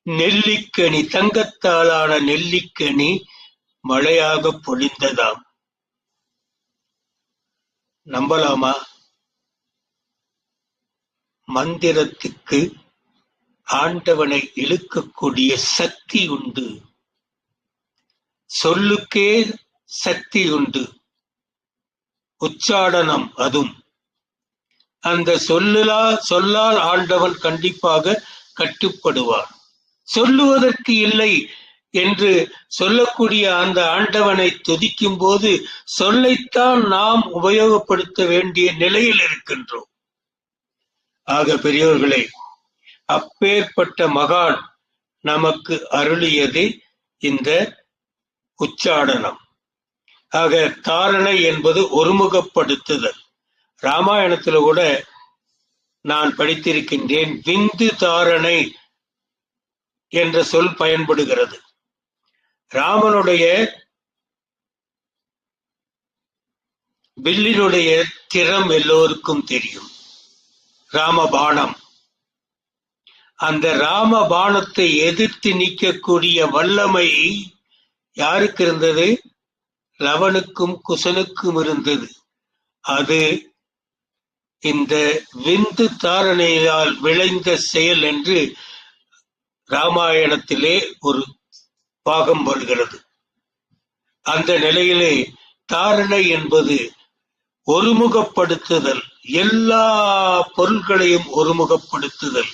நெல்லிக்கனி, தங்கத்தாலான நெல்லிக்கனி மழையாக பொழிந்ததாம். நம்பலாமா? மந்திரத்துக்கு ஆண்டவனை இழுக்கக்கூடிய சக்தி உண்டு. சொல்லுக்கே சக்தி உண்டு. உச்சாடனம் அதுவும். அந்த சொல்லால் ஆண்டவன் கண்டிப்பாக கட்டுப்படுவார். சொல்லுவதற்கு இல்லை என்று சொல்லக்கூடிய அந்த ஆண்டவனை துதிக்கும் போது சொல்லைத்தான் நாம் உபயோகப்படுத்த வேண்டிய நிலையில் இருக்கின்றோம். ஆக பெரியோர்களே, அப்பேற்பட்ட மகான் நமக்கு அருளியது இந்த உச்சாடனம். ஆக தாரணை என்பது ஒருமுகப்படுத்துதல். ராமாயணத்துல கூட நான் படித்திருக்கின்றேன். விந்து தாரணை என்ற சொல் பயன்படுகிறது. ராமனுடைய வில்லினுடைய திறம் எல்லோருக்கும் தெரியும், ராமபாணம். அந்த ராமபாணத்தை எதிர்த்து நீக்கக்கூடிய வல்லமை யாருக்கு இருந்தது? லவனுக்கும் குசனுக்கும் இருந்தது. அது இந்த விந்து தாரணையால் விளைந்த செயல் என்று ராமாயணத்திலே ஒரு பாகம் வருகிறது. அந்த நிலையிலே தாரணை என்பது ஒருமுகப்படுத்துதல், எல்லா பொருள்களையும் ஒருமுகப்படுத்துதல்.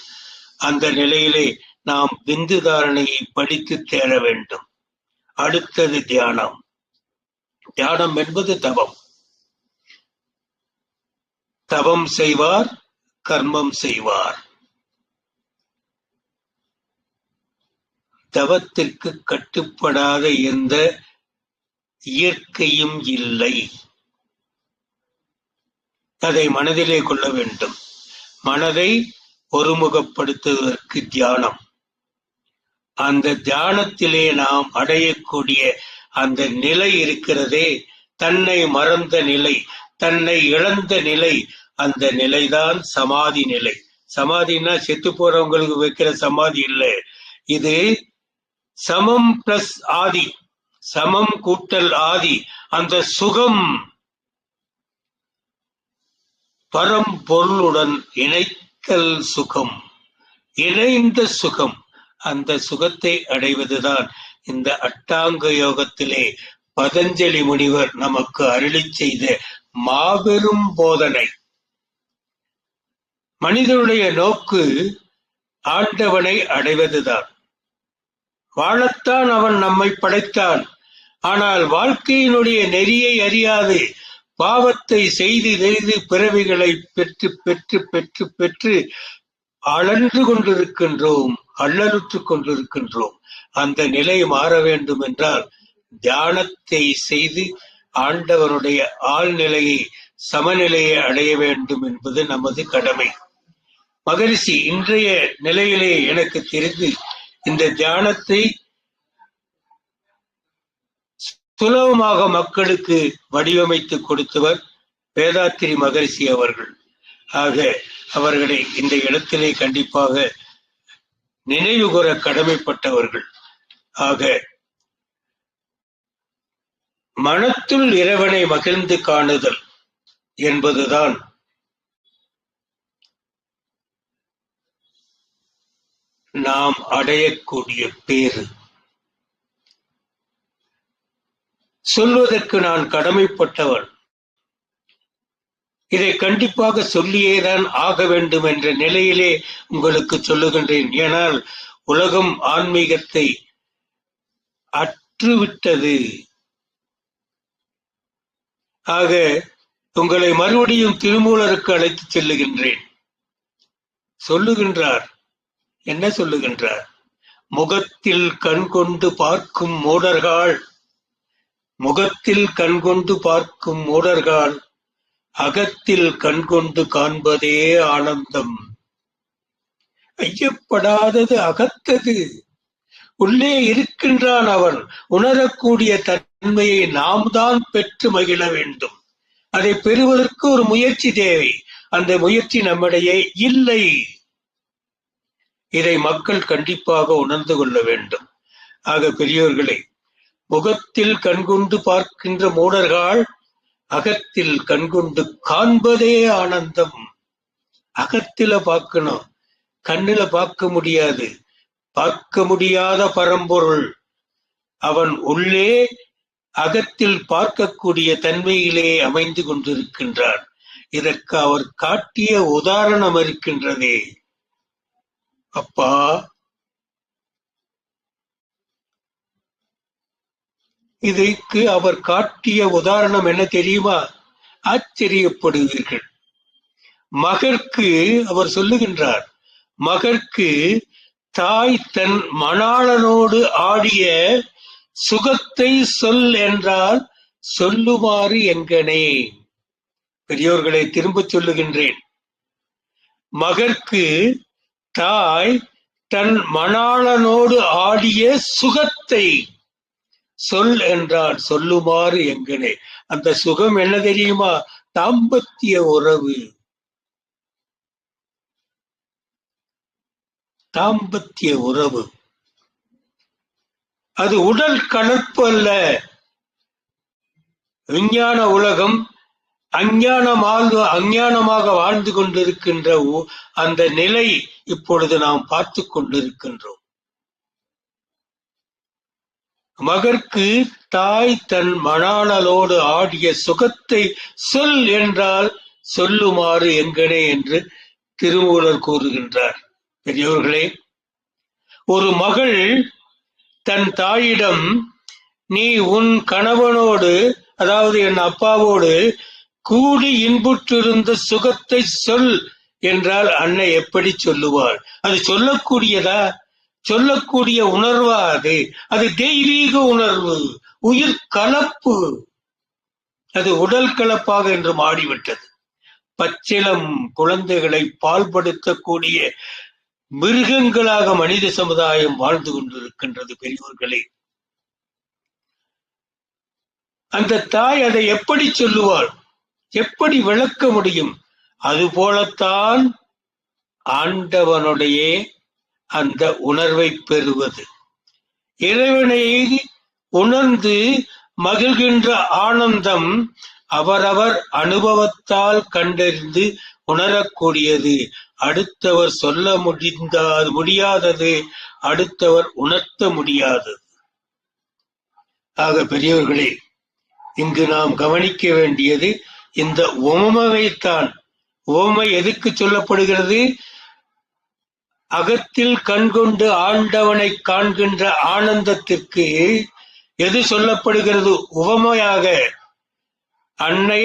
அந்த நிலையிலே நாம் விந்து தாரணையை படித்து தேர வேண்டும். அடுத்தது தியானம். தியானம் என்பது தவம். தவம் செய்வார், கர்மம் செய்வார். தவத்திற்கு கட்டுப்படாத எந்த இயற்கையும் இல்லை. அதை மனதிலே கொள்ள வேண்டும். மனதை ஒருமுகப்படுத்துவதற்கு தியானம். அந்த தியானத்திலே நாம் அடையக்கூடிய அந்த நிலை இருக்கிறதே, தன்னை மறந்த நிலை, தன்னை இழந்த நிலை, அந்த நிலைதான் சமாதி நிலை. சமாதினா செத்து போறவங்களுக்கு வைக்கிற சமாதி இல்லை. இது சமம் பிளஸ் ஆதி, சமம் கூட்டல் ஆதி. அந்த சுகம் பரம்பொருளுடன் இணைத்தல் சுகம், இணைந்த சுகம். அந்த சுகத்தை அடைவதுதான் இந்த அட்டாங்க யோகத்திலே பதஞ்சலி முனிவர் நமக்கு அருளி செய்த மாபெரும் போதனை. மனிதனுடைய நோக்கு ஆண்டவனை அடைவதுதான். வாழத்தான் அவன் நம்மை படைத்தான். ஆனால் வாழ்க்கையினுடைய நெறியை அறியாது பாவத்தை செய்து செய்து பிறவிகளை பெற்று பெற்று பெற்று பெற்று அழன்று கொண்டிருக்கின்றோம், அல்லலுற்றுக் கொண்டிருக்கின்றோம். அந்த நிலை மாற வேண்டும் என்றால் தியானத்தை செய்து ஆண்டவனுடைய ஆழ்நிலையை, சமநிலையை அடைய வேண்டும் என்பது நமது கடமை. மகரிஷி இன்றைய நிலையிலே எனக்கு தெரிந்து இந்த தியானத்தை சுலபமாக மக்களுக்கு வடிவமைத்து கொடுத்தவர் வேதாத்திரி மகரிஷி அவர்கள். ஆக அவர்களை இந்த இடத்திலே கண்டிப்பாக நினைவு கூற கடமைப்பட்டவர்கள். ஆக மனத்துள் இறைவனை மகிழ்ந்து காணுதல் என்பதுதான் நாம் அடையக்கூடிய பேறு. சொல்வதற்கு நான் கடமைப்பட்டவன். இதை கண்டிப்பாக சொல்லியேதான் ஆக வேண்டும் என்ற நிலையிலே உங்களுக்கு சொல்லுகின்றேன். ஏனால் உலகம் ஆன்மீகத்தை அற்றுவிட்டது. ஆக உங்களை மறுபடியும் திருமூலருக்கு அழைத்து செல்லுகின்றேன். சொல்லுகின்றார், என்ன சொல்லுகின்றார்? முகத்தில் கண் கொண்டு பார்க்கும் மூடர்கள், முகத்தில் கண் கொண்டு பார்க்கும் மூடர்கள் அகத்தில் கண் கொண்டு காண்பதே ஆனந்தம். ஐயப்படாதது அகத்தது. உள்ளே இருக்கின்றான் அவன். உணரக்கூடிய தன்மையை நாம் தான் பெற்று மகிழ வேண்டும். அதை பெறுவதற்கு ஒரு முயற்சி தேவை. அந்த முயற்சி நம்மிடையே இல்லை. இதை மக்கள் கண்டிப்பாக உணர்ந்து கொள்ள வேண்டும். ஆக பெரியோர்களே, முகத்தில் கண்கொண்டு பார்க்கின்ற மூடர்கள் அகத்தில் கண்கொண்டு காண்பதே ஆனந்தம். அகத்தில பார்க்கணும், கண்ணில பார்க்க முடியாது. பார்க்க முடியாத பரம்பொருள் அவன் உள்ளே அகத்தில் பார்க்கக்கூடிய தன்மையிலே அமைந்து கொண்டிருக்கின்றான். இதற்கு அவர் காட்டிய உதாரணம் இருக்கின்றதே. அப்பா, இதற்கு அவர் காட்டிய உதாரணம் என்ன தெரியுமா? ஆச்சரியப்படுவீர்கள். மகற்கு அவர் சொல்லுகின்றார், மகற்கு தாய் தன் மணாளனோடு ஆடிய சுகத்தை சொல் என்றால் சொல்லுமாறு எங்கனே. பெரியோர்களை திரும்பச் சொல்லுகின்றேன். மகற்கு தாய் தன் மணாளனோடு ஆடிய சுகத்தை சொல் என்றால் சொல்லுமாறு எங்கனே. அந்த சுகம் என்ன தெரியுமா? தாம்பத்திய உறவு. தாம்பத்திய உறவு அது உடல் கலப்பு அல்ல. விஞ்ஞான உலகம் அஞ்ஞானமாக வாழ்ந்து கொண்டிருக்கின்ற அந்த நிலை இப்பொழுது நாம் பார்த்து கொண்டிருக்கின்றோம். மகற்கு தாய் தன் மணாளனோடு ஆடிய சுகத்தை சொல் என்றால் சொல்லுமாறு எங்கனே என்று திருமூலர் கூறுகின்றார். பெரியோர்களே, ஒரு மகள் தன் தாயிடம், நீ உன் கணவனோடு, அதாவது என் அப்பாவோடு கூடி இன்புற்றிருந்த சுகத்தை சொல் என்றால் அன்னை எப்படி சொல்லுவாள்? அது சொல்லக்கூடியதா? சொல்லக்கூடிய உணர்வா? அது தெய்வீக உணர்வு, உயிர் கலப்பு. அது உடல் கலப்பாக என்று மாறிவிட்டது. பச்சிளம் குழந்தைகளை பால்படுத்தக்கூடிய மிருகங்களாக மனித சமுதாயம் வாழ்ந்து கொண்டிருக்கின்றது. பெரியோர்களே, அந்த தாய் அதை எப்படி சொல்லுவாள், எப்படி விளக்க முடியும்? அதுபோலத்தான் ஆண்டவனுடைய அந்த உணர்வை பெறுவது, இறைவனை உணர்ந்து மகிழ்கின்ற ஆனந்தம் அவரவர் அனுபவத்தால் கண்டறிந்து உணரக்கூடியது. அடுத்தவர் சொல்ல முடியாதது அடுத்தவர் உணர்த்த முடியாதது. ஆக பெரியவர்களே, இங்கு நாம் கவனிக்க வேண்டியது இந்த உவமைத்தான். உவமை எதுக்கு சொல்லப்படுகிறது? அகத்தில் கண்கொண்டு ஆண்டவனை காண்கின்ற ஆனந்தத்திற்கு எது சொல்லப்படுகிறது? உவமையாக அன்னை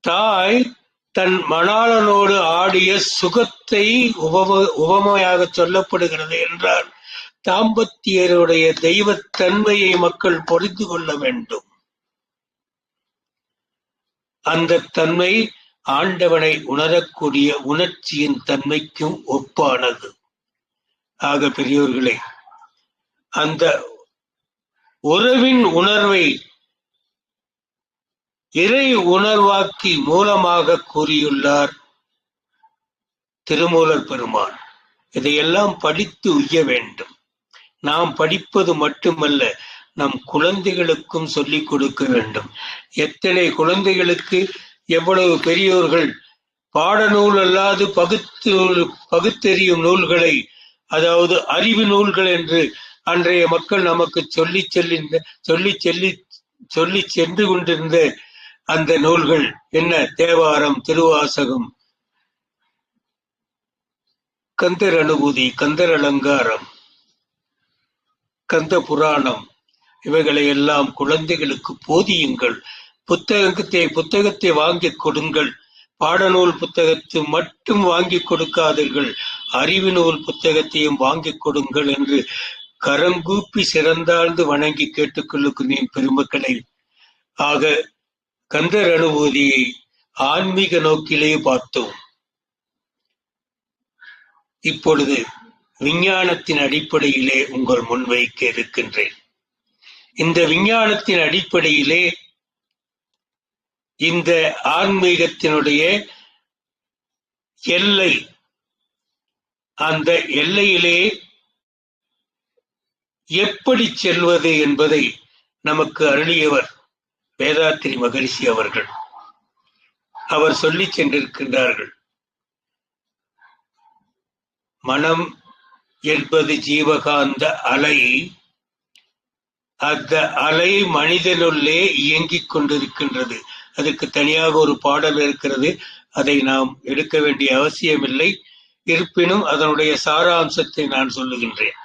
தாய் தன் மணாளனோடு ஆடிய சுகத்தை உவமையாக சொல்லப்படுகிறது என்றால், தாம்பத்தியருடைய தெய்வத்தன்மையை மக்கள் புரிந்து கொள்ள வேண்டும். அந்த தன்மை ஆண்டவனை உணரக்கூடிய உணர்ச்சியின் தன்மைக்கும் ஒப்பானது. ஆக பெரியோர்களே, அந்த உறவின் உணர்வை இறை உணர்வாக்கி மூலமாக கூறியுள்ளார் திருமூலர் பெருமான். இதையெல்லாம் படித்து உய்ய வேண்டும். நாம் படிப்பது மட்டுமல்ல, நம் குழந்தைகளுக்கும் சொல்லிக் கொடுக்க வேண்டும். எத்தனை குழந்தைகளுக்கு எவ்வளவு பெரியோர்கள் பாடநூல் அல்லாது பகுத்தறியும் நூல்களை, அதாவது அறிவு நூல்கள் என்று அன்றைய மக்கள் நமக்கு சொல்லி சென்று கொண்டிருந்த அந்த நூல்கள் என்ன? தேவாரம், திருவாசகம், கந்தர் அனுபூதி, கந்தர் அலங்காரம், கந்த புராணம், இவைகளை எல்லாம் குழந்தைகளுக்கு போதியுங்கள். புத்தகத்தை வாங்கிக் கொடுங்கள். பாடநூல் புத்தகத்தை மட்டும் வாங்கிக் கொடுக்காதீர்கள், அறிவு நூல் புத்தகத்தையும் வாங்கிக் கொடுங்கள் என்று கரங்கூப்பி சிறந்தாழ்ந்து வணங்கி கேட்டுக்கொள்ளுகிறேன் பெருமக்களை. ஆக கந்தர் அனுபூதியை ஆன்மீக நோக்கிலே பார்த்தோம். இப்பொழுது விஞ்ஞானத்தின் அடிப்படையிலே உங்கள் முன்வைக்க இருக்கின்றேன். இந்த விஞ்ஞானத்தின் அடிப்படையிலே இந்த ஆன்மீகத்தினுடைய எல்லை, அந்த எல்லையிலே எப்படி செல்வது என்பதை நமக்கு அருளியவர் வேதாத்திரி மகரிஷி அவர்கள். அவர் சொல்லி சென்றிருக்கின்றார்கள். மனம் என்பது ஜீவகாந்த அலை. அந்த அலை மனிதனுள்ளே இயங்கிக் கொண்டிருக்கின்றது. அதற்கு தனியாக ஒரு பாடல் இருக்கிறது. அதை நாம் எடுக்க வேண்டிய அவசியமில்லை. இருப்பினும் அதனுடைய சாராம்சத்தை நான் சொல்லுகின்றேன்.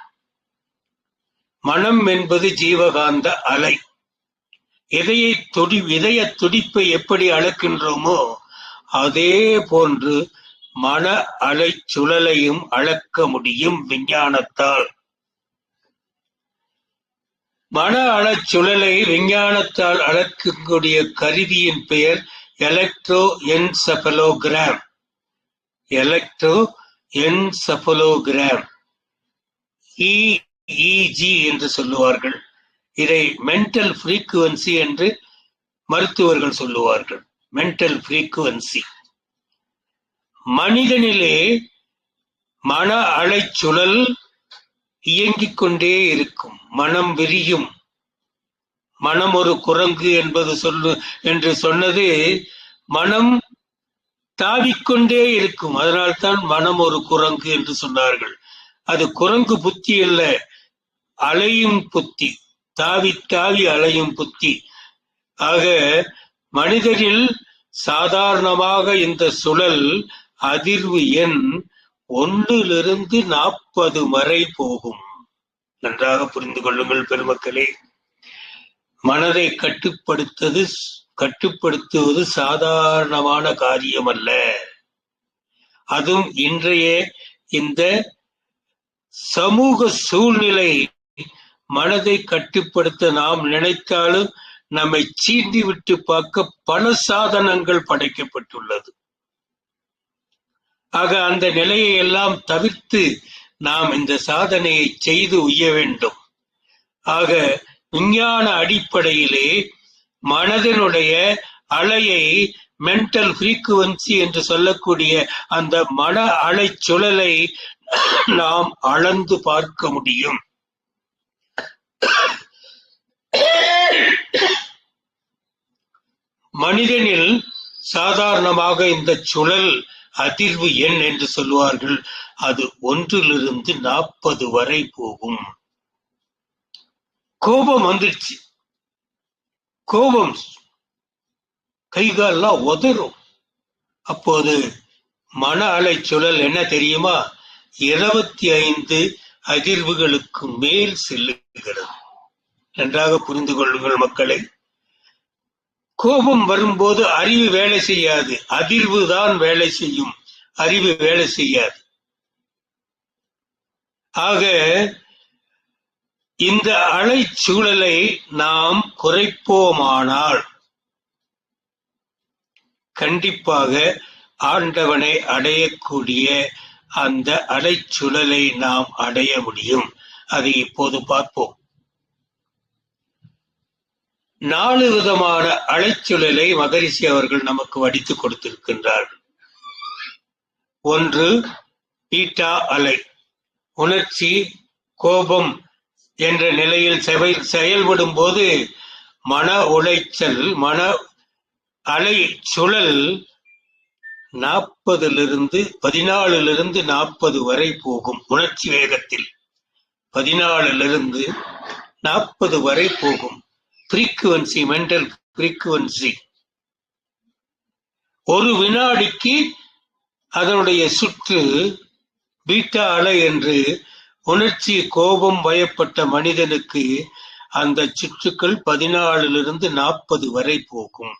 மனம் என்பது ஜீவகாந்த அலை. இதய துடிப்பை எப்படி அளக்கின்றோமோ அதே போன்று மன அலை சுழலையும் அளக்க முடியும் விஞ்ஞானத்தால். மன அலைச்சுழலை விஞ்ஞானத்தால் அளக்கக்கூடிய கருவியின் பெயர் எலக்ட்ரோ என்செபலோகிராம். EEG என்று சொல்லுவார்கள். இதை மென்டல் ஃப்ரீக்குவன்சி என்று மருத்துவர்கள் சொல்லுவார்கள். Mental frequency. மனிதனிலே மன அலைச்சுழல் இயங்கிக் கொண்டே இருக்கும். மனம் விரியும். மனம் ஒரு குரங்கு என்று சொன்னது, மனம் தாவிக்கொண்டே இருக்கும். அதனால்தான் மனம் ஒரு குரங்கு என்று சொன்னார்கள். அது குரங்கு புத்தி அல்ல, அலையும் புத்தி. தாவி தாவி அலையும் புத்தி. ஆக மனிதரில் சாதாரணமாக இந்த சுழல் அதிர்வு எண் 1 - 40 வரை போகும். நன்றாக புரிந்து கொள்ளுங்கள் பெருமக்களே. மனதை கட்டுப்படுத்துவது சாதாரணமான காரியம் அல்ல. அதுவும் இன்றைய இந்த சமூக சூழ்நிலை மனதை கட்டுப்படுத்த நாம் நினைத்தாலும் நம்மை சீண்டி விட்டு பார்க்க பல சாதனங்கள் படைக்கப்பட்டுள்ளது. ஆக அந்த நிலையை எல்லாம் தவிர்த்து நாம் இந்த சாதனையை செய்து உய்ய வேண்டும். ஆக விஞ்ஞான அடிப்படையிலே மனதினுடைய அலையை மென்டல் ஃப்ரீக்குவன்சி என்று சொல்லக்கூடிய அந்த மன அலை சுழலை நாம் அளந்து பார்க்க முடியும். மனிதனில் சாதாரணமாக இந்த சுழல் அதிர்வு எண் என்று சொல்வார்கள். அது 1லிருந்து 40 வரை போகும். கோபம் வந்துடுச்சு, கோபம் கைகாலெல்லாம் உதறும். அப்போது மன அலை சுழல் என்ன தெரியுமா? 25 அதிர்வுகளுக்கு மேல் செல்லுகிறது. நன்றாக புரிந்து கொள்ளுங்கள் மக்களை. கோபம் வரும்போது அறிவு வேலை செய்யாது, அதிர்வு தான் வேலை செய்யும், அறிவு வேலை செய்யாது. ஆக இந்த அலை சூழலை நாம் குறைப்போமானால் கண்டிப்பாக ஆண்டவனை அடையக்கூடிய அந்த அலைச்சுழலை நாம் அடைய முடியும். அதை இப்போது பார்ப்போம். 4 விதமான அலைச்சுழலை மகரிஷி அவர்கள் நமக்கு வடித்து கொடுத்திருக்கின்றார்கள். 1 பீட்டா அலை, உணர்ச்சி கோபம் என்ற நிலையில் செயல்படும் போது மன உளைச்சல், மன அலை சுழல் 14லிருந்து 40 வரை போகும். உணர்ச்சி வேகத்தில் 14லிருந்து 40 வரை போகும். Frequency, mental frequency. ஒரு வினாடிக்கு அதனுடைய சுற்று பீட்டா அலை என்று உணர்ச்சி கோபம் பயப்பட்ட மனிதனுக்கு அந்த சுற்றுக்கள் 14லிருந்து 40 வரை போகும்.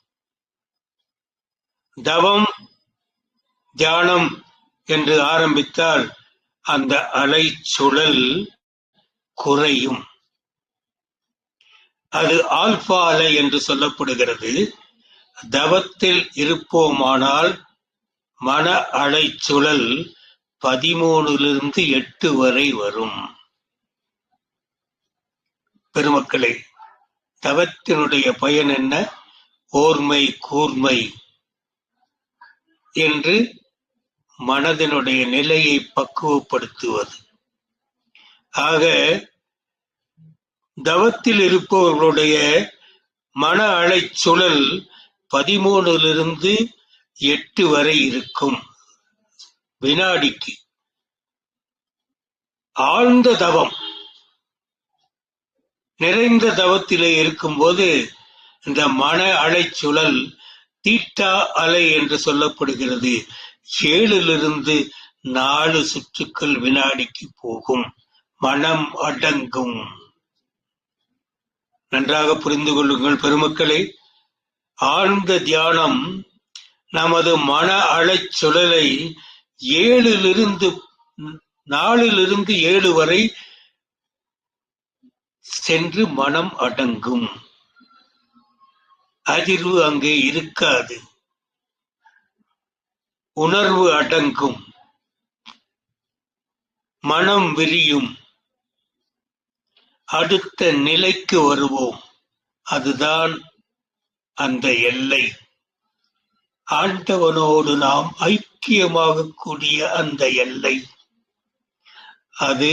தவம் தியானம் என்று ஆரம்பித்தால் அந்த அலை சுழல் குறையும். அது ஆல்பா அலை என்று சொல்லப்படுகிறது. தவத்தில் இருப்போமானால் மன அலை சுழல் 13லிருந்து 8 வரை வரும். பெருமக்களே, தவத்தினுடைய பயன் என்ன? ஓர்மை, கூர்மை என்று மனதினுடைய நிலையை பக்குவப்படுத்துவது. ஆக தவத்தில் இருப்பவர்களுடைய மன அலை சுழல் 13லிருந்து 8 வரை இருக்கும் வினாடிக்கு. ஆழ்ந்த தவம், நிறைந்த தவத்திலே இருக்கும்போது இந்த மன அலை சுழல் தீட்டா அலை என்று சொல்லப்படுகிறது. 7லிருந்து 4 சுற்றுக்கள் வினாடிக்கு போகும். மனம் அடங்கும். நன்றாக புரிந்து கொள்ளுங்கள் பெருமக்களே. ஆழ்ந்த தியானம் நமது மன அலை சுழலை 4லிருந்து 7 வரை சென்று மனம் அடங்கும். அதிர்வு அங்கே இருக்காது. உணர்வு அடங்கும். மனம் விரியும். அடுத்த நிலைக்கு வருவோம். அதுதான் அந்த எல்லை. ஆண்டவனோடு நாம் ஐக்கியமாகக்கூடிய அந்த எல்லை. அது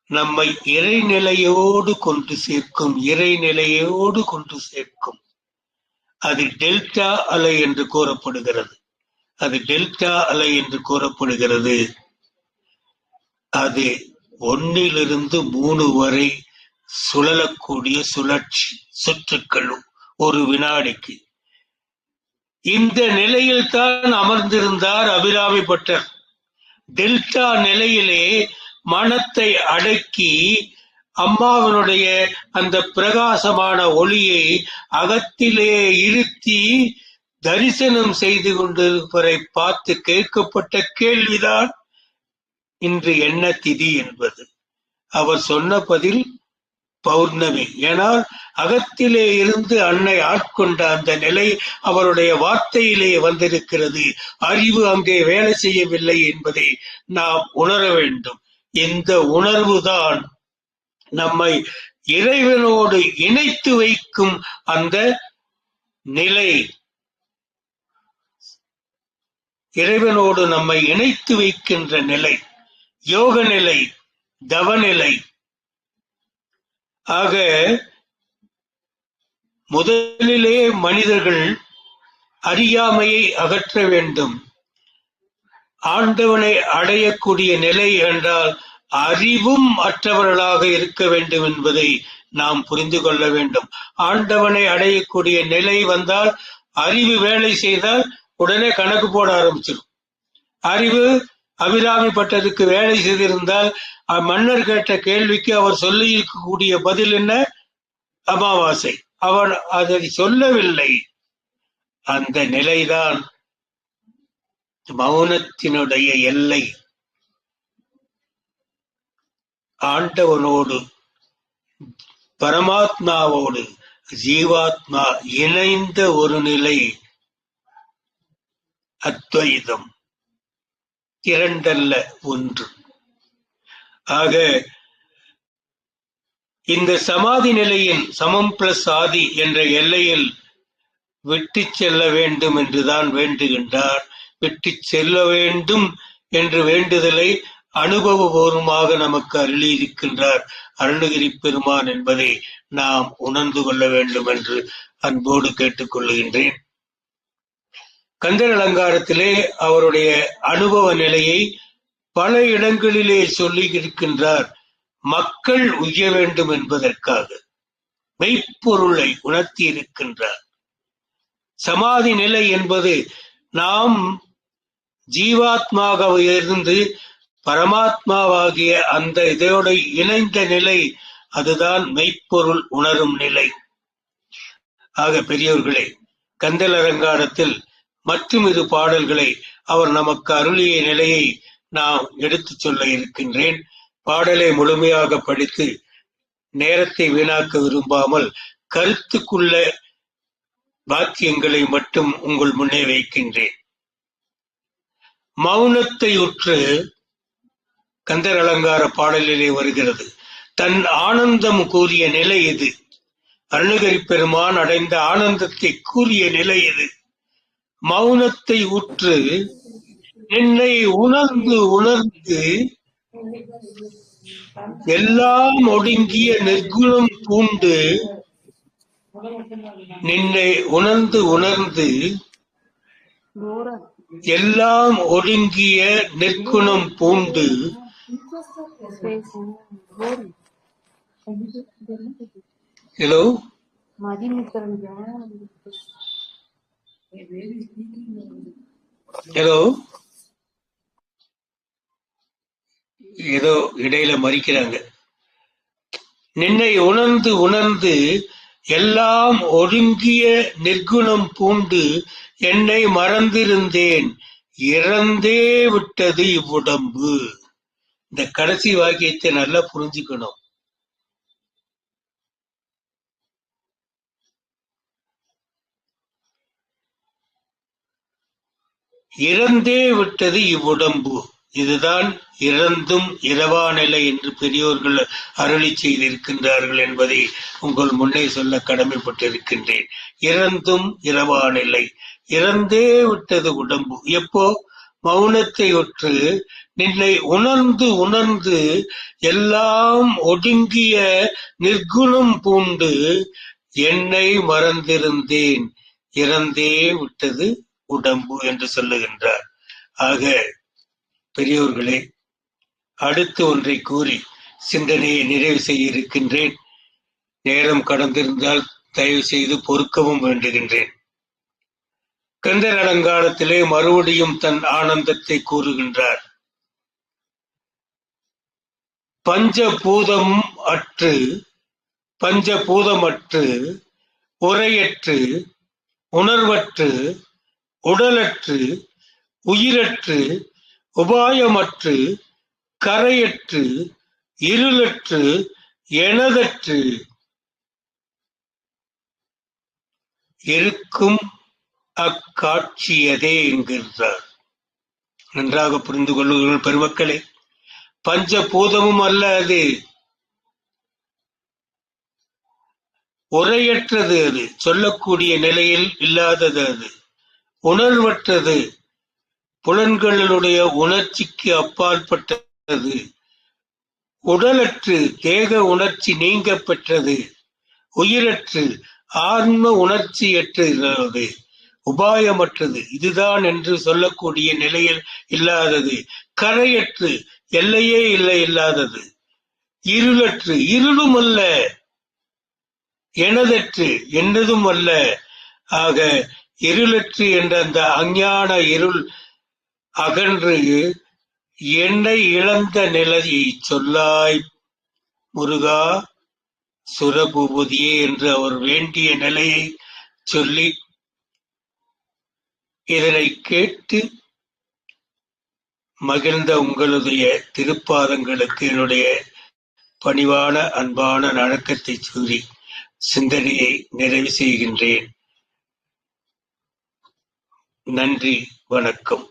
நம்மை இறைநிலையோடு கொண்டு சேர்க்கும். இறைநிலையோடு கொண்டு சேர்க்கும். அது டெல்டா அலை என்று கூறப்படுகிறது. அது டெல்டா அலை என்று கூறப்படுகிறது. அது 1லிருந்து 3 வரை சுழலக்கூடிய சுற்றுக்கள் ஒரு வினாடிக்கு. இந்த நிலையில் தான் அமர்ந்திருந்தார் அபிராமி பட்டர். டெல்டா நிலையிலே மனத்தை அடக்கி அம்மாவினுடைய அந்த பிரகாசமான ஒளியை அகத்திலே இருத்தி தரிசனம் செய்து கொண்டிருப்பவரை பார்த்து கேட்கப்பட்ட கேள்விதான் இன்று என்ன திதி என்பது. அவர் சொன்ன பதில் பௌர்ணமி. ஏனால் அகத்திலே இருந்து அன்னை ஆட்கொண்ட அந்த நிலை அவருடைய வார்த்தையிலே வந்திருக்கிறது. அறிவு அங்கே வேலை செய்யவில்லை என்பதை நாம் உணர வேண்டும். இந்த உணர்வுதான் நம்மை இறைவனோடு இணைத்து வைக்கும் அந்த நிலை, இறைவனோடு நம்மை இணைத்து வைக்கின்ற நிலை, யோக நிலை, தவநிலை. ஆக முதலிலே மனிதர்கள் அறியாமையை அகற்ற வேண்டும். ஆண்டவனை அடையக்கூடிய நிலை என்றால் அறிவும் அற்றவர்களாக இருக்க வேண்டும் என்பதை நாம் புரிந்து கொள்ள வேண்டும். ஆண்டவனை அடையக்கூடிய நிலை வந்தால் அறிவு வேலை செய்தால் உடனே கணக்கு போட ஆரம்பிச்சிடும். அறிவு அபிராமி பட்டருக்கு வேலை செய்திருந்தால் மன்னர் கேட்ட கேள்விக்கு அவர் சொல்லி இருக்கக்கூடிய பதில் என்ன? அமாவாசை. அவன் அதை சொல்லவில்லை. அந்த நிலைதான் மௌனத்தினுடைய எல்லை. ஆண்டவனோடு பரமாத்மாவோடு ஜீவாத்மா இணைந்த ஒரு நிலை அத்வைதம், இரண்டல்ல ஒன்று. ஆக இந்த சமாதி நிலையின் சமம் பிளஸ் ஆதி என்ற எல்லையில் விட்டு செல்ல வேண்டும் என்றுதான் வேண்டுகின்றார். விட்டு செல்ல வேண்டும் என்று வேண்டுதலை அனுபவபூர்வமாக நமக்கு அருளியிருக்கின்றார் அருணகிரி பெருமான் என்பதை நாம் உணர்ந்து கொள்ள வேண்டும் என்று அன்போடு கேட்டுக் கொள்ளுகின்றேன். கந்தர் அலங்காரத்திலே அவருடைய அனுபவ நிலையை பல இடங்களிலே சொல்லி இருக்கின்றார். மக்கள் உய்ய வேண்டும் என்பதற்காக மெய்ப்பொருளை உணர்த்தி இருக்கின்றார். சமாதி நிலை என்பது நாம் ஜீவாத்மாக இருந்து பரமாத்மாவாகிய அந்த இதோடு இணைந்த நிலை, அதுதான் மெய்ப்பொருள் உணரும் நிலை. ஆக பெரியோர்களே, கந்தர் அலங்காரத்தில் மற்றும் இரு பாடல்களை அவர் நமக்கு அருளிய நிலையை நாம் எடுத்துச் சொல்ல இருக்கின்றேன். பாடலை முழுமையாக படித்து நேரத்தை வீணாக்க விரும்பாமல் கருத்துக்குள்ள வாக்கியங்களை மட்டும் உங்கள் முன்னே வைக்கின்றேன். மௌனத்தை உற்று கந்தர் அலங்கார பாடலிலே வருகிறது. தன் ஆனந்தம் கூறிய நிலை இது. அருணகிரி பெருமான் அடைந்த ஆனந்தத்தை கூறிய நிலை இது. மௌனத்தை உற்று என்னை உணர்ந்து உணர்ந்து எல்லாம் ஒடுங்கிய நிர்குணம் பூண்டு, நின்னை உணர்ந்து உணர்ந்து எல்லாம் ஒடுங்கிய நிற்குணம் பூண்டு. ஹலோ ஹலோ ஏதோ இடையில மறிக்கிறாங்க. நின்னை உணர்ந்து உணர்ந்து எல்லாம் ஒடுங்கிய நிர்குணம் பூண்டு, என்னை மறந்திருந்தேன் இறந்தே விட்டது இவ்வுடம்பு. இந்த கடைசி வாக்கியத்தை நல்லா புரிஞ்சுக்கணும். இறந்தே விட்டது இவ்வுடம்பு. இதுதான் இறந்தும் இரவா நிலை என்று பெரியோர்கள் அருளி செய்திருக்கின்றார்கள் என்பதை உங்கள் முன்னே சொல்ல கடமைப்பட்டிருக்கின்றேன். இறந்தும் இரவா நிலை, இறந்தே விட்டது உடம்பு. எப்போ? மௌனத்தை ஒற்று நின்னை உணர்ந்து உணர்ந்து எல்லாம் ஒடுங்கிய நிர்குணம் பூண்டு, என்னை மறந்திருந்தேன் இறந்தே விட்டது உடம்பு என்று சொல்லுகின்றார். ஆக பெரியோர்களே, அடுத்து ஒன்றை கூறி சிந்தனையை நிறைவு செய்ய இருக்கின்றேன். நேரம் கடந்திருந்தால் தயவு செய்து பொறுக்கவும் வேண்டுகின்றேன். கந்தர் அலங்காரத்திலே மறுபடியும் தன் ஆனந்தத்தை கூறுகின்றார். பஞ்சபூதமற்று உரையற்று உணர்வற்று உடலற்று உயிரற்று உபாயமற்று கரையற்று இருளற்று எனதற்று இருக்கும் அக்காட்சியதே என்கின்றார். நன்றாக புரிந்து கொள்ளுங்கள் பெருமக்களே. பஞ்சபூதமும் அல்ல அது, உரையற்றது, அது சொல்லக்கூடிய நிலையில் இல்லாதது, அது உணர்வற்றது, புலன்களுடைய உணர்ச்சிக்கு அப்பாற்பட்டது, உடலற்று தேக உணர்ச்சி நீங்க பெற்றது, உயிரற்று ஆன்ம உணர்ச்சியற்றது, உபாயமற்றது, இதுதான் என்று சொல்லக்கூடிய நிலையில் இல்லாதது, கரையற்று எல்லையே இல்லை இல்லாதது, இருளற்று இருளும் அல்ல, எனதற்று என்னதும் அல்ல. ஆக இருளற்று என்ற அந்த அஞ்ஞான இருள் அகன்று என்னை இழந்த நிலையை சொல்லாய் முருகா சுரபூபதியே என்று அவர் வேண்டிய நிலையை சொல்லி, இதனை கேட்டு மகிழ்ந்த உங்களுடைய திருப்பாதங்களுக்கு என்னுடைய பணிவான அன்பான வணக்கத்தை கூறி சிந்தனையை நிறைவு செய்கின்றேன். நன்றி, வணக்கம்.